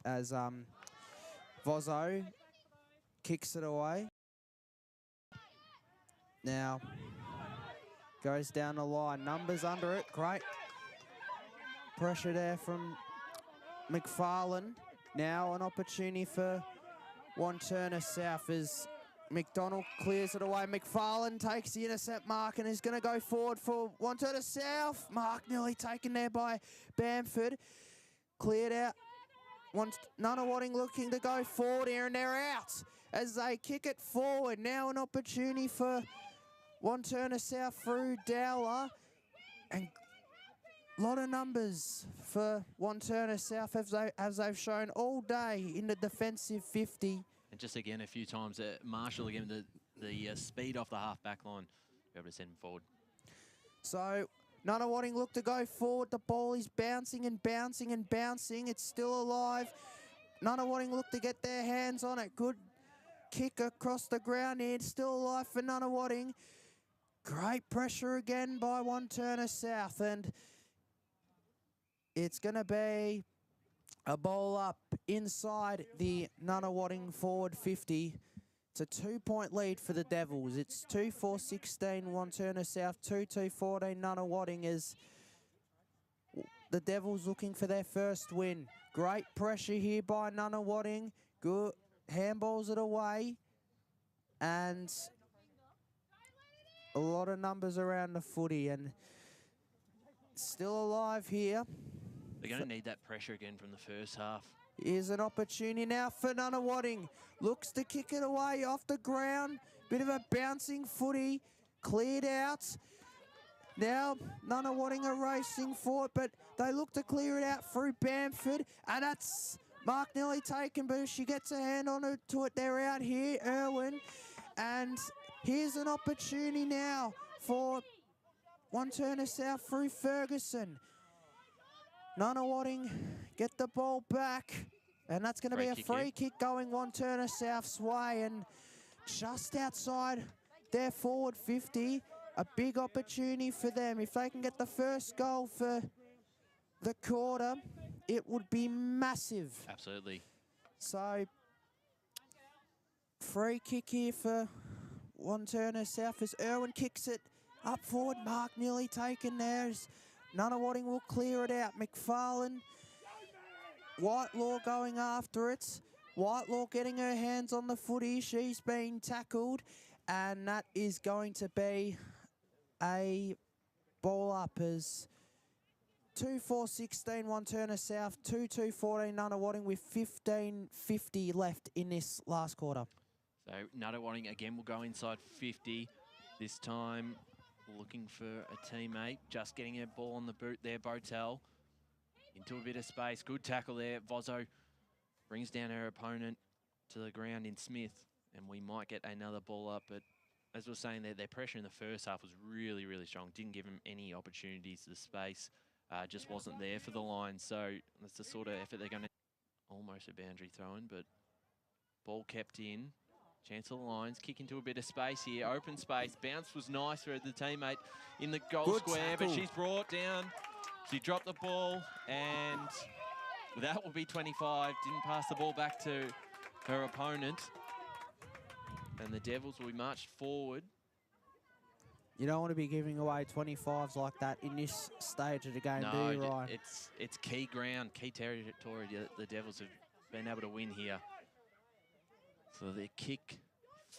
As Vozo kicks it away. Now, goes down the line. Numbers under it. Great pressure there from McFarlane. Now an opportunity for Wantirna South as McDonald clears it away. McFarlane takes the intercept mark and is going to go forward for Wantirna South. Mark nearly taken there by Bamford. Cleared out. Nunawading looking to go forward here, and they're out as they kick it forward. Now an opportunity for Wantirna South through Dowler, and a lot of numbers for Wantirna South as they've shown all day in the defensive 50.
And just again, a few times, Marshall again, the speed off the half-back line, be able to send him forward.
So Nunawading look to go forward. The ball is bouncing and bouncing and bouncing. It's still alive. Nunawading look to get their hands on it. Good kick across the ground here. It's still alive for Nunawading. Great pressure again by Wantirna South, and it's going to be a ball up inside the Nunawading forward 50. It's a 2-point lead for the Devils. It's 2-4-16 Wantirna South, 2-2-14 Nunawading as the Devils looking for their first win. Great pressure here by Nunawading. Good handballs it away, and a lot of numbers around the footy, and still alive here.
They're going to need that pressure again from the first half.
Here's an opportunity now for Nunawading. Looks to kick it away off the ground. Bit of a bouncing footy. Cleared out. Now Nunawading are racing forward, but they look to clear it out through Bamford. And that's Mark nearly taken, but if she gets a hand on it to it, they're out here, Irwin. And here's an opportunity now for Wantirna South through Ferguson. Nunawading get the ball back. And that's going to be a free kick going Wantirna South's way, and just outside their forward 50, a big opportunity for them. If they can get the first goal for the quarter, it would be massive.
Absolutely.
So, free kick here for Wantirna South as Irwin kicks it up forward. Mark nearly taken there as Nunawading will clear it out. McFarlane, Whitelaw going after it. Whitelaw getting her hands on the footy. She's been tackled, and that is going to be a ball up as 2-4-16 Wantirna South, 2-2-14 Nunawading with 15:50 left in this last quarter.
So Nunawading again will go inside 50. This time looking for a teammate. Just getting a ball on the boot there, Botel. Into a bit of space. Good tackle there. Vozo brings down her opponent to the ground in Smith. And we might get another ball up. But as we were saying, their pressure in the first half was really, really strong. Didn't give them any opportunities to the space. Just wasn't there for the line. So that's the sort of effort they're going to... Almost a boundary throw-in, but ball kept in. Chance of the Lions, kick into a bit of space here. Open space. Bounce was nice for the teammate in the goal
Good
square,
tackle.
but she's brought down. She dropped the ball, and that will be 25. Didn't pass the ball back to her opponent. And the Devils will be marched forward.
You don't want to be giving away 25s like that in this stage of the game, do you, Ryan?
It's key ground, key territory that the Devils have been able to win here. So they kick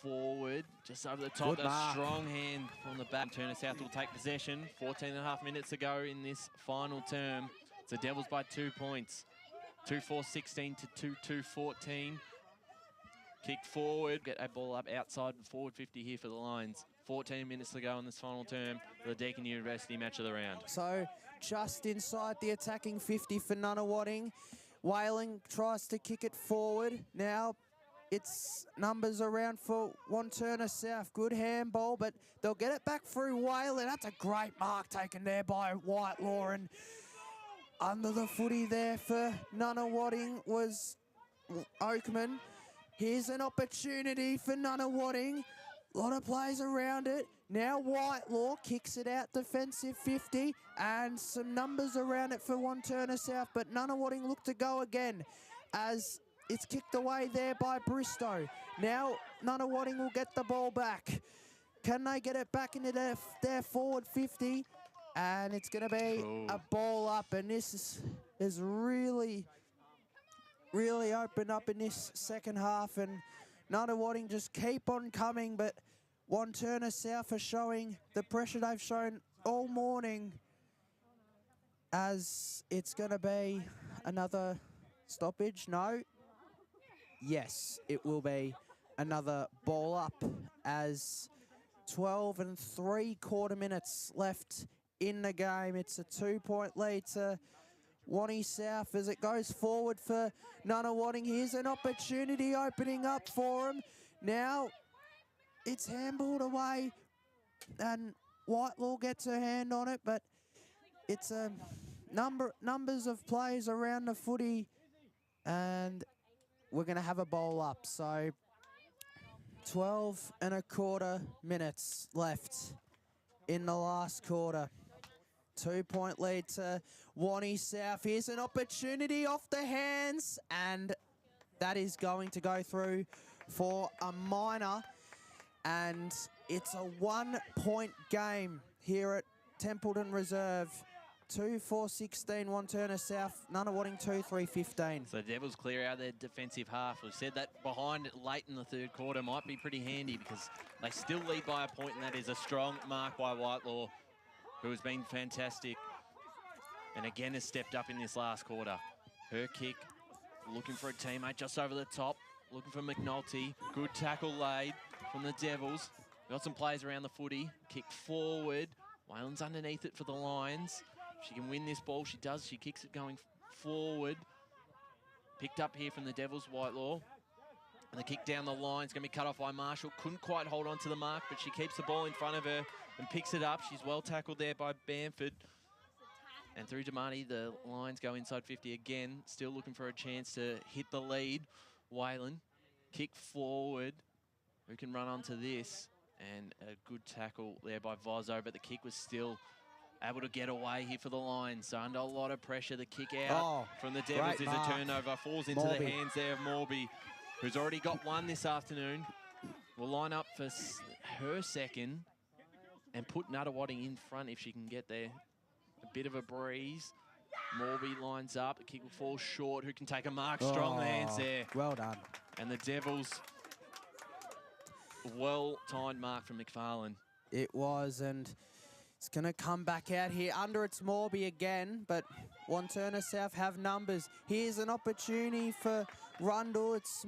forward, just over the top.
Good
A
mark.
strong hand from the back. Wantirna South will take possession. 14.5 minutes to go in this final term. It's the Devils by 2 points. 2-4-16 to 2-2-14. Kick forward, get a ball up outside, forward 50 here for the Lions. 14 minutes to go in this final term for the Deakin University Match of the round.
So just inside the attacking 50 for Nunawading. Whaling tries to kick it forward. Now it's numbers around for Wantirna South. Good handball, but they'll get it back through Whaling. That's a great mark taken there by Whitelaw, and under the footy there for Nunawading was Oakman. Here's an opportunity for Nunawading. A lot of players around it. Now Whitelaw kicks it out defensive 50, and some numbers around it for Wantirna South, but Nunawading look to go again as it's kicked away there by Bristow. Now Nunawading will get the ball back. Can they get it back into their forward 50? And it's going to be a ball up, and this is really opened up in this second half, and Nunawading just keep on coming, but Wantirna South are showing the pressure they've shown all morning, as it's going to be another stoppage. No. Yes, it will be another ball up, as 12 3/4 minutes left in the game. It's a 2-point lead to Wanty South as it goes forward for Nunawading. Here's an opportunity opening up for them. Now it's handballed away, and Whitelaw gets her hand on it, but it's a numbers of players around the footy, and we're going to have a bowl up. So 12 1/4 minutes left in the last quarter. 2-point lead to Wanty South. Here's an opportunity off the hands, and that is going to go through for a minor. And it's a 1-point game here at Templeton Reserve. 2-4-16 Wantirna South, Nunawading 2-3-15.
So the Devils clear out their defensive half. We've said that behind it late in the third quarter might be pretty handy because they still lead by a point, and that is a strong mark by Whitelaw, who has been fantastic and again has stepped up in this last quarter. Her kick, looking for a teammate just over the top, looking for McNulty. Good tackle laid from the Devils. We've got some players around the footy. Kick forward. Whalen's underneath it for the Lions. If she can win this ball, she does. She kicks it going forward. Picked up here from the Devils, Whitelaw. And the kick down the line is going to be cut off by Marshall. Couldn't quite hold on to the mark, but she keeps the ball in front of her and picks it up. She's well tackled there by Bamford. And through Damati, the Lions go inside 50 again, still looking for a chance to hit the lead. Whalen, kick forward. Who can run onto this? And a good tackle there by Vozo, but the kick was still able to get away here for the Lions. So under a lot of pressure, the kick out from the Devils is a turnover. Falls into the hands there of Morby, who's already got one this afternoon. Will line up for her second and put Nunawading in front if she can get there. A bit of a breeze. Morby lines up. The kick will fall short. Who can take a mark? Strong hands there.
Well done.
And the Devils, well-timed mark from McFarlane.
It was, and it's going to come back out here under its Morby again, but Wantirna South have numbers. Here's an opportunity for Rundle. It's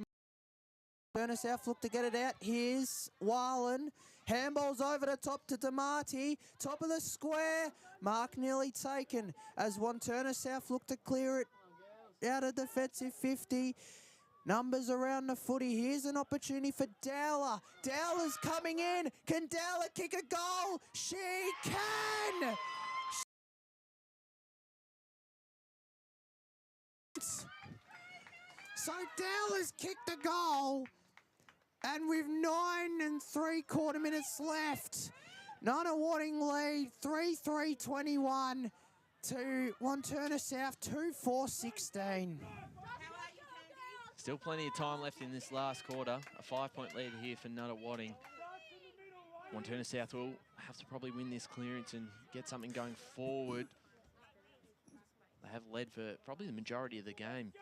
Wantirna South look to get it out. Here's Whalen. Handball's over the top to Damati. Top of the square. Mark nearly taken as Wantirna South look to clear it out of defensive 50. Numbers around the footy. Here's an opportunity for Dowler. Dowler's coming in. Can Dowler kick a goal? She can! So Dowler's kicked a goal. And with 9 3/4 minutes left, Nunawading lead 3-3-21 to Wantirna South 2-4-16.
Still plenty of time left in this last quarter. A 5-point lead here for Nunawading. Wantirna South will have to probably win this clearance and get something going forward. They have led for probably the majority of the game.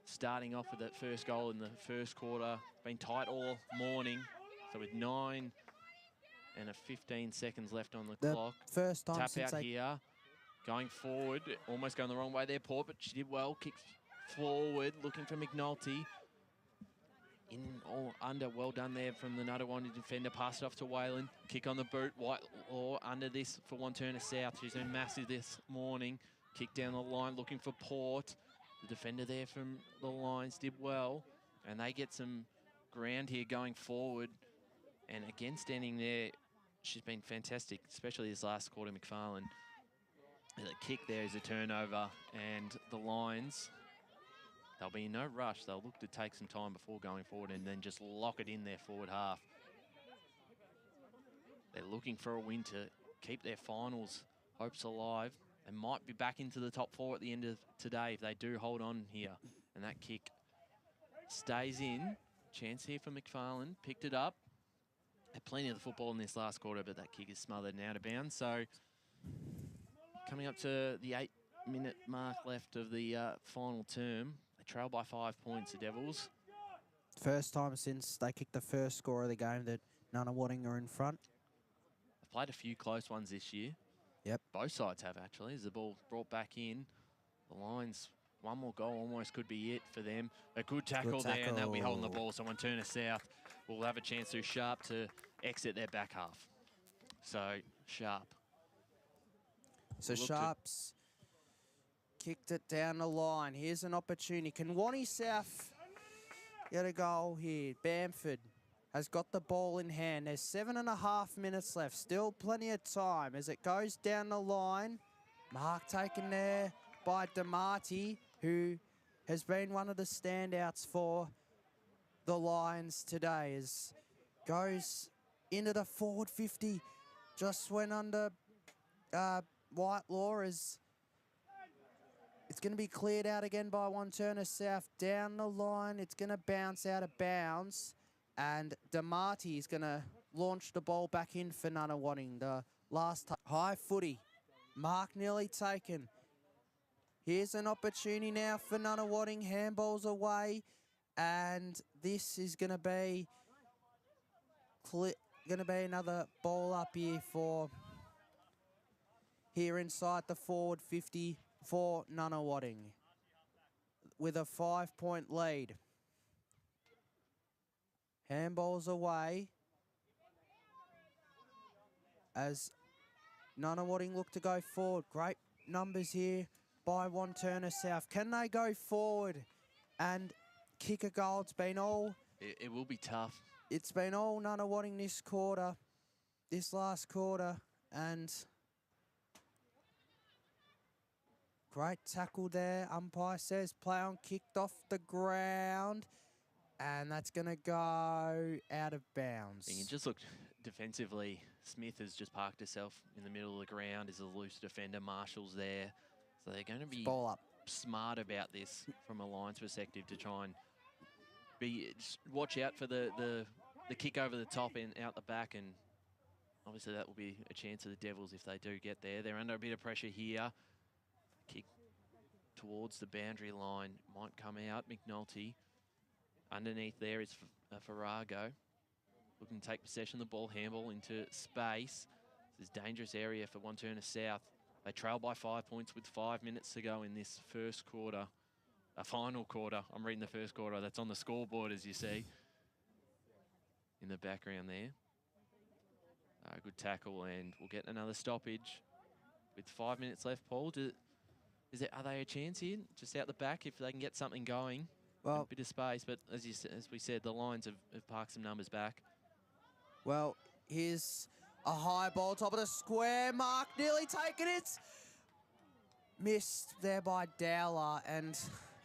Starting off with that first goal in the first quarter. Been tight all morning. So with 9 and 15 seconds left on the clock.
First time
Tap
since
out here. Going forward. Almost going the wrong way there, Port, but she did well. Kicks forward, looking for McNulty. In or under, well done there from the Nunawading defender. Pass it off to Whalen. Kick on the boot. Whitelaw under this for Wantirna South. She's been massive this morning. Kick down the line, looking for Port. The defender there from the Lions did well, and they get some ground here going forward. And again, standing there, she's been fantastic, especially this last quarter, McFarlane. And the kick there is a turnover, and the Lions, they'll be in no rush. They'll look to take some time before going forward and then just lock it in their forward half. They're looking for a win to keep their finals hopes alive. They might be back into the top 4 at the end of today if they do hold on here. And that kick stays in. Chance here for McFarlane. Picked it up. Had plenty of the football in this last quarter, but that kick is smothered and out of bounds. So coming up to the 8-minute mark left of the final term. They trail by 5 points, the Devils.
First time since they kicked the first score of the game that Nunawading are in front.
They've played a few close ones this year.
Yep.
Both sides have, actually, as the ball brought back in. The Lions, one more goal almost could be it for them. A good tackle there, and they'll be holding the ball. So Wantirna South will have a chance through Sharp to exit their back half. So, Sharp.
So Sharp's kicked it down the line. Here's an opportunity. Can Wanty South get a goal here? Bamford has got the ball in hand. There's 7.5 minutes left. Still plenty of time as it goes down the line. Mark taken there by Damati, who has been one of the standouts for the Lions today. As goes into the forward 50. Just went under Whitelaw as it's going to be cleared out again by Wantirna South. Down the line, it's going to bounce out of bounds. And Damati is going to launch the ball back in for Nunawading. The last high footy. Mark nearly taken. Here's an opportunity now for Nunawading. Handballs away. And this is going to be another ball up here for here inside the forward 50 for Nunawading with a 5-point lead. Handballs away as Nunawading look to go forward. Great numbers here by Wantirna South. Can they go forward and kick a goal? It's been all...
It will be tough.
It's been all Nunawading this quarter, this last quarter, and great tackle there. Umpire says play on, kicked off the ground. And that's going to go out of bounds.
And you just look defensively. Smith has just parked herself in the middle of the ground. Is a loose defender. Marshall's there. So they're going to be
Ball up.
smart about this from a Lions perspective to try and watch out for the kick over the top and out the back. And obviously that will be a chance of the Devils if they do get there. They're under a bit of pressure here. Kick towards the boundary line might come out. McNulty. Underneath there is Farrago. Looking to take possession of the ball, handball into space. This is a dangerous area for Wantirna South. They trail by 5 points with 5 minutes to go in this first quarter. A final quarter. I'm reading the first quarter. That's on the scoreboard, as you see. In the background there. Good tackle, and we'll get another stoppage. With 5 minutes left, Paul, are they a chance here? Just out the back if they can get something going.
Well,
a bit of space, but as we said, the Lions have parked some numbers back.
Well, here's a high ball, top of the square. Mark nearly taken it. Missed there by Dowler, and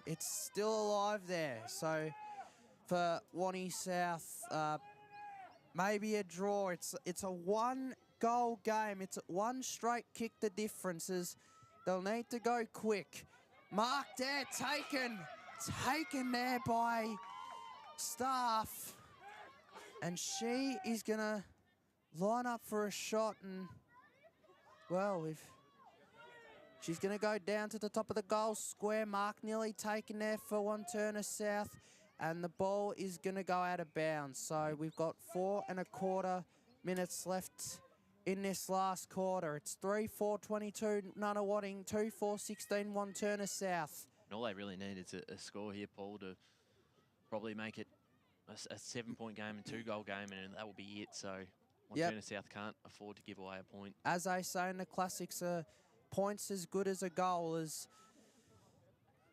it's still alive there. So for Wanty South, maybe a draw. It's a 1-goal game. It's one straight kick. The differences. They'll need to go quick. Mark there, taken there by Staff, and she is gonna line up for a shot, and well, if she's gonna go down to the top of the goal square. Mark nearly taken there for Wantirna South, and the ball is gonna go out of bounds. So we've got 4 1/4 minutes left in this last quarter. It's 3-4-22 Nunawading, 2-4-16 Wantirna South.
And all they really need is a score here, Paul, to probably make it a 7-point game and 2-goal game, and that will be it. So Wantirna South can't afford to give away a point.
As they say in the classics, points as good as a goal. Is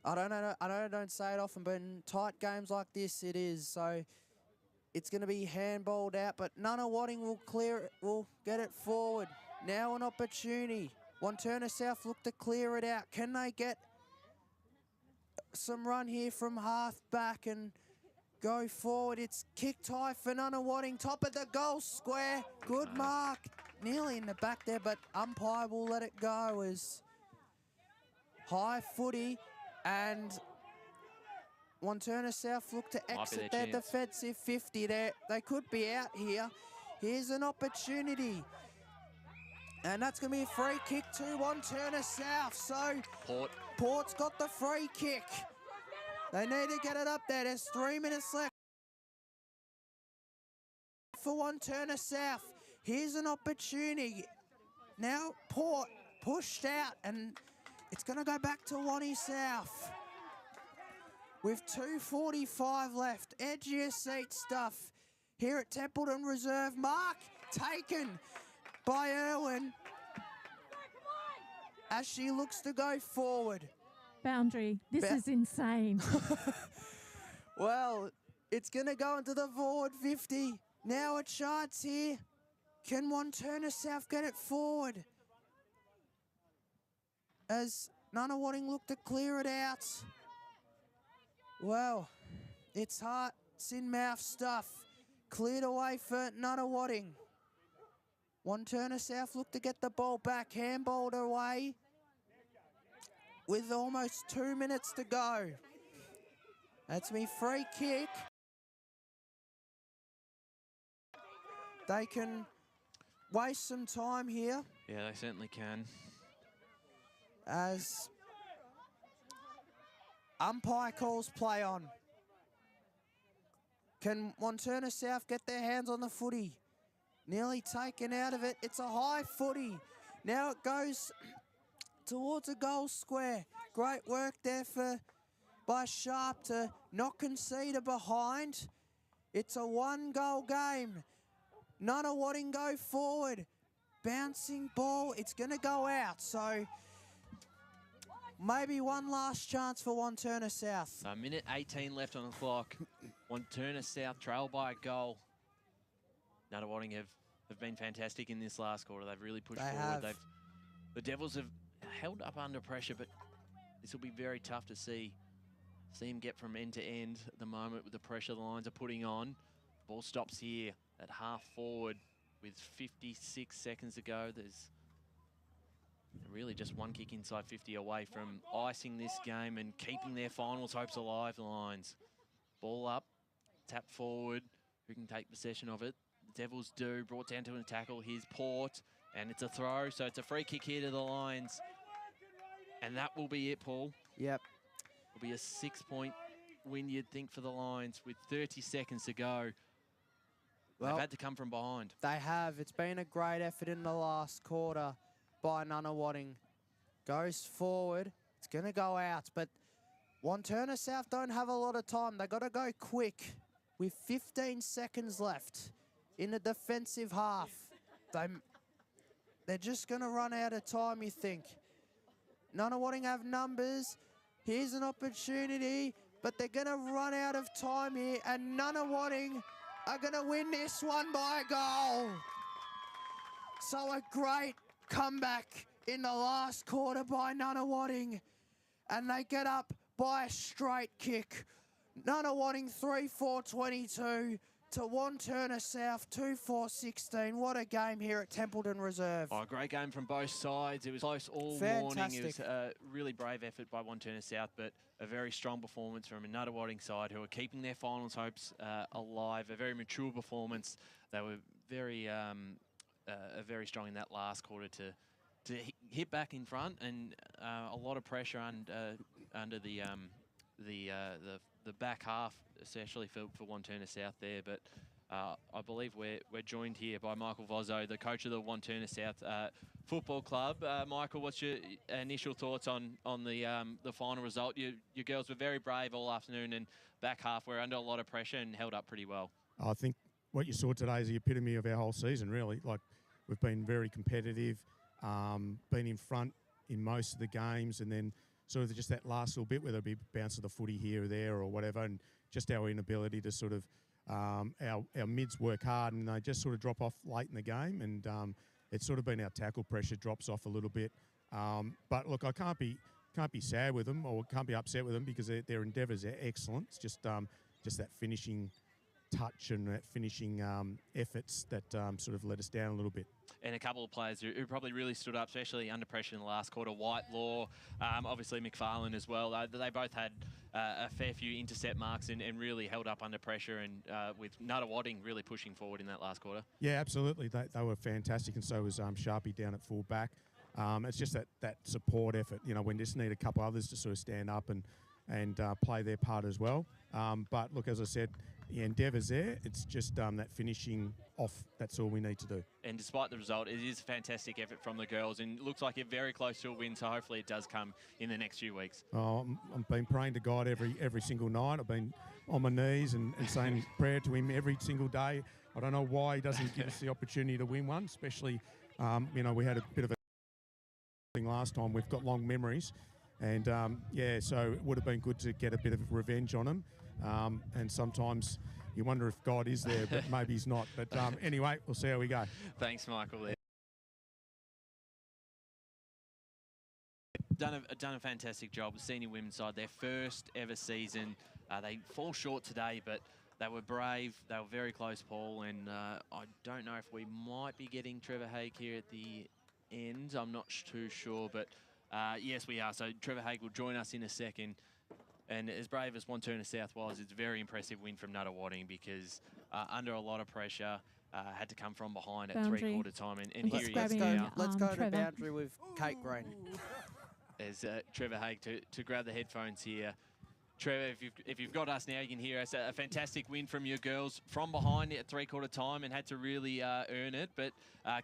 I don't say it often, but in tight games like this, it is. So it's going to be handballed out, but Nunawading will get it forward. Now an opportunity. Wantirna South look to clear it out. Can they get some run here from half back and go forward? It's kicked high for Nunawading, top of the goal square. Good mark. Nearly in the back there, but umpire will let it go as high footy, and Wantirna South look to exit their defensive 50 there. They could be out here. Here's an opportunity. And that's going to be a free kick to Wantirna South. So Port's got the free kick. They need to get it up there. There's 3 minutes left for Wantirna South. Here's an opportunity. Now Port pushed out, and it's going to go back to Wanty South. With 2:45 left, edge of your seat stuff here at Templeton Reserve. Mark taken by Irwin as she looks to go forward.
Boundary. This is insane.
Well, it's going to go into the forward 50. Now a chance here. Can Wantirna South get it forward? As Nunawading look to clear it out. Well, it's hearts in mouth stuff. Cleared away for Nunawading. Wantirna South look to get the ball back. Handballed away with almost 2 minutes to go. That's me free kick. They can waste some time here.
Yeah, they certainly can.
As umpire calls play on. Can Wantirna South get their hands on the footy? Nearly taken out of it. It's a high footy. Now it goes towards a goal square. Great work there by Sharp to not concede a behind. It's a 1-goal game. Nunawading go forward. Bouncing ball. It's going to go out. So maybe one last chance for Wantirna South.
A minute 18 left on the clock. Wantirna South trail by a goal. Nunawading have been fantastic in this last quarter. They've really pushed forward. The Devils have held up under pressure, but this will be very tough to see him get from end to end at the moment with the pressure the Lions are putting on. Ball stops here at half forward with 56 seconds to go. There's really just one kick inside 50 away from icing this game and keeping their finals hopes alive, the Lions. Ball up, tap forward. Who can take possession of it? The Devils do. Brought down to a tackle. Here's Port, and it's a throw. So it's a free kick here to the Lions. And that will be it, Paul.
Yep.
It'll be a 6-point win, you'd think, for the Lions with 30 seconds to go.
Well,
They've had to come from behind.
They have. It's been a great effort in the last quarter by Nunawading. Goes forward. It's going to go out, but Wantirna South don't have a lot of time. They got to go quick with 15 seconds left in the defensive half. They're just going to run out of time, you think. Nunawading have numbers. Here's an opportunity, but they're going to run out of time here, and Nunawading are going to win this one by a goal. So a great comeback in the last quarter by Nunawading, and they get up by a straight kick. Nunawading 3-4-22 to Wantirna South 2-4-16. What a game here at Templeton Reserve.
Oh, great game from both sides. It was close all
Fantastic.
morning. It was a really brave effort by Wantirna South, but a very strong performance from a Nunawading side who are keeping their finals hopes alive. A very mature performance. They were very strong in that last quarter to hit back in front, and a lot of pressure under the back half, especially for Wantirna South there. But I believe we're joined here by Michael Vozzo, the coach of the Wantirna South Football Club. Michael, what's your initial thoughts on the final result? Your girls were very brave all afternoon, and back half were under a lot of pressure and held up pretty well.
I think what you saw today is the epitome of our whole season, really. Like, we've been very competitive, been in front in most of the games, and then sort of just that last little bit, whether it be bounce of the footy here or there or whatever, and just our inability to sort of, our mids work hard and they just sort of drop off late in the game, and it's sort of been our tackle pressure drops off a little bit. But look, I can't be sad with them or can't be upset with them because their endeavours are excellent. It's just that finishing touch and that finishing efforts that sort of let us down a little bit.
And a couple of players who probably really stood up, especially under pressure in the last quarter. Whitelaw, obviously McFarlane as well. They both had a fair few intercept marks and really held up under pressure, and with Nunawading really pushing forward in that last quarter. Yeah,
absolutely. They were fantastic, and so was Sharpie down at full back. It's just that support effort. You know, we just need a couple others to sort of stand up and play their part as well. But look, as I said, the endeavour's there. It's just that finishing off, that's all we need to do. And
despite the result, it is a fantastic effort from the girls, and it looks like you're very close to a win, so hopefully it does come in the next few weeks. Oh, I've been praying to God every single night. I've been on my knees and saying prayer to him every single day. I don't know why he doesn't give us the opportunity to win one, especially, you know, we had a bit of a thing last time. We've got long memories, and yeah, so it would have been good to get a bit of revenge on him. And sometimes you wonder if God is there, but maybe he's not. But anyway, we'll see how we go. Thanks, Michael. Done a fantastic job. The senior women's side, their first ever season. They fall short today, but they were brave. They were very close, Paul. And I don't know if we might be getting Trevor Haig here at the end. I'm not too sure, but yes, we are. So Trevor Haig will join us in a second. And as brave as Wantirna South was, it's a very impressive win from Nunawading because under a lot of pressure, had to come from behind at three-quarter time. And here he is now.
Let's go to boundary with Kate Green.
There's Trevor Haig to grab the headphones here. Trevor, if you've got us now, you can hear us. A fantastic win from your girls from behind at three-quarter time and had to really earn it, but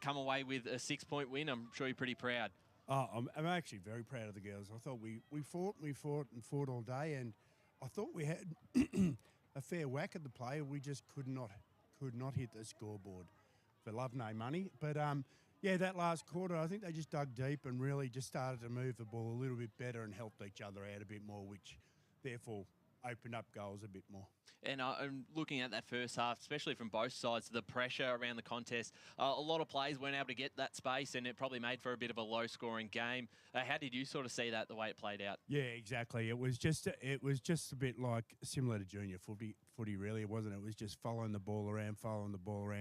come away with a 6-point win. I'm sure you're pretty proud.
Oh, I'm actually very proud of the girls. I thought we fought all day, and I thought we had a fair whack at the play. We just could not hit the scoreboard for love no money. But yeah, that last quarter, I think they just dug deep and really just started to move the ball a little bit better and helped each other out a bit more, which therefore opened up goals a bit more.
And I'm looking at that first half, especially from both sides, the pressure around the contest. A lot of players weren't able to get that space, and it probably made for a bit of a low-scoring game. How did you sort of see that, the way it played out?
Yeah, exactly. It was just a bit like similar to junior footy really. It wasn't. It was just following the ball around,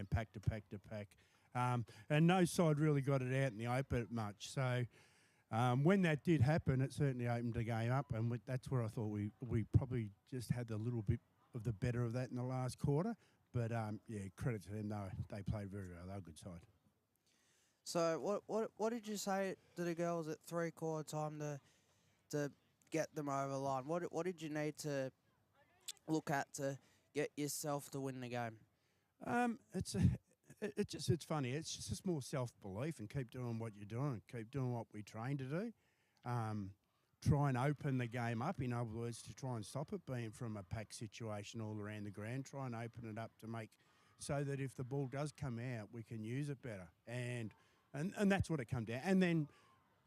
pack to pack to pack, and no side really got it out in the open much. So. When that did happen, it certainly opened the game up, and that's where I thought we probably just had a little bit of the better of that in the last quarter. But yeah, credit to them though; they played very well. They were a good side.
So what did you say to the girls at 3/4 time to get them over the line? What did you need to look at to get yourself to win the game?
It's funny. It's just more self-belief and keep doing what you're doing. Keep doing what we train to do. Try and open the game up. In other words, to try and stop it being from a pack situation all around the ground. Try and open it up to make so that if the ball does come out, we can use it better. And that's what it comes down.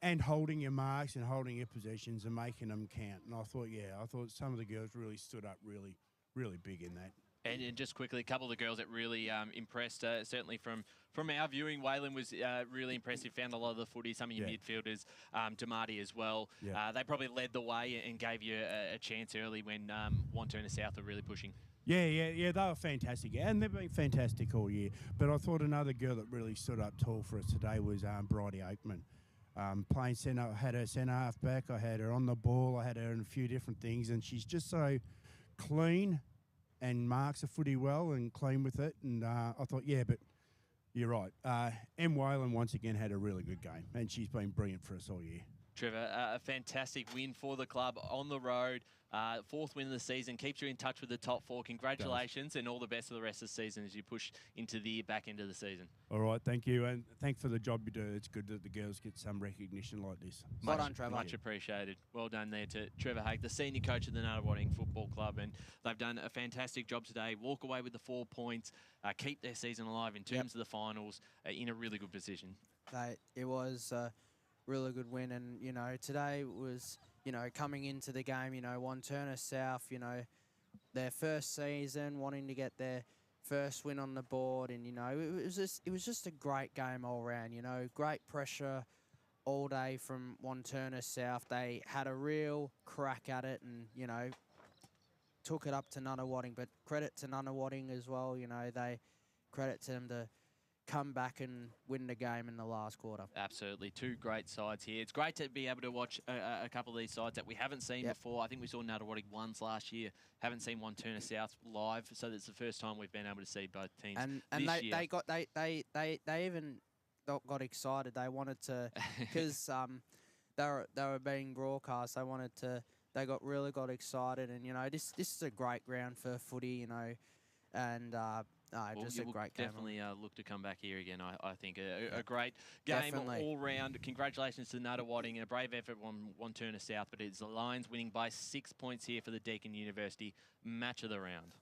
And holding your marks and holding your possessions and making them count. And I thought some of the girls really stood up really, really big in that.
And just quickly, a couple of the girls that really impressed, certainly from our viewing, Waylon was really impressive, found a lot of the footy, some of your midfielders, Damati as well.
Yeah.
They probably led the way and gave you a chance early when Wantirna South were really pushing.
Yeah, they were fantastic. And they've been fantastic all year. But I thought another girl that really stood up tall for us today was Bridie Oakman. Playing centre, I had her centre half back, I had her on the ball, I had her in a few different things, and she's just so clean and marks the footy well and clean with it. And I thought, but you're right. Em Whalen once again had a really good game, and she's been brilliant for us all year.
Trevor, a fantastic win for the club on the road. 4th win of the season, keeps you in touch with the top 4. Congratulations and all the best for the rest of the season as you push into the back end of the season.
All right, thank you, and thanks for the job you do. It's good that the girls get some recognition like this.
Well done, Trevor.
Much appreciated. Well done there to Trevor Haig, the senior coach of the Nunawading Football Club, and they've done a fantastic job today. Walk away with the 4 points, keep their season alive in terms of the finals, in a really good position.
It was a really good win, and today was coming into the game, Wantirna South, their first season, wanting to get their first win on the board, and it was just a great game all round. Great pressure all day from Wantirna South. They had a real crack at it, and took it up to Nunawading. But credit to Nunawading as well. They credit to them to come back and win the game in the last quarter.
Absolutely. 2 great sides here. It's great to be able to watch a couple of these sides that we haven't seen before. I think we saw Nunawading once last year. Haven't seen Wantirna South live, so it's the first time we've been able to see both teams.
And
this year.
they even got excited. They wanted to, because they were being broadcast. They got excited, and this is a great ground for footy, and just a great game.
Definitely look to come back here again. I think a great game all round. Congratulations to Nunawading. A brave effort on Wantirna South, but it's the Lions winning by 6 points here for the Deakin University Match of the Round.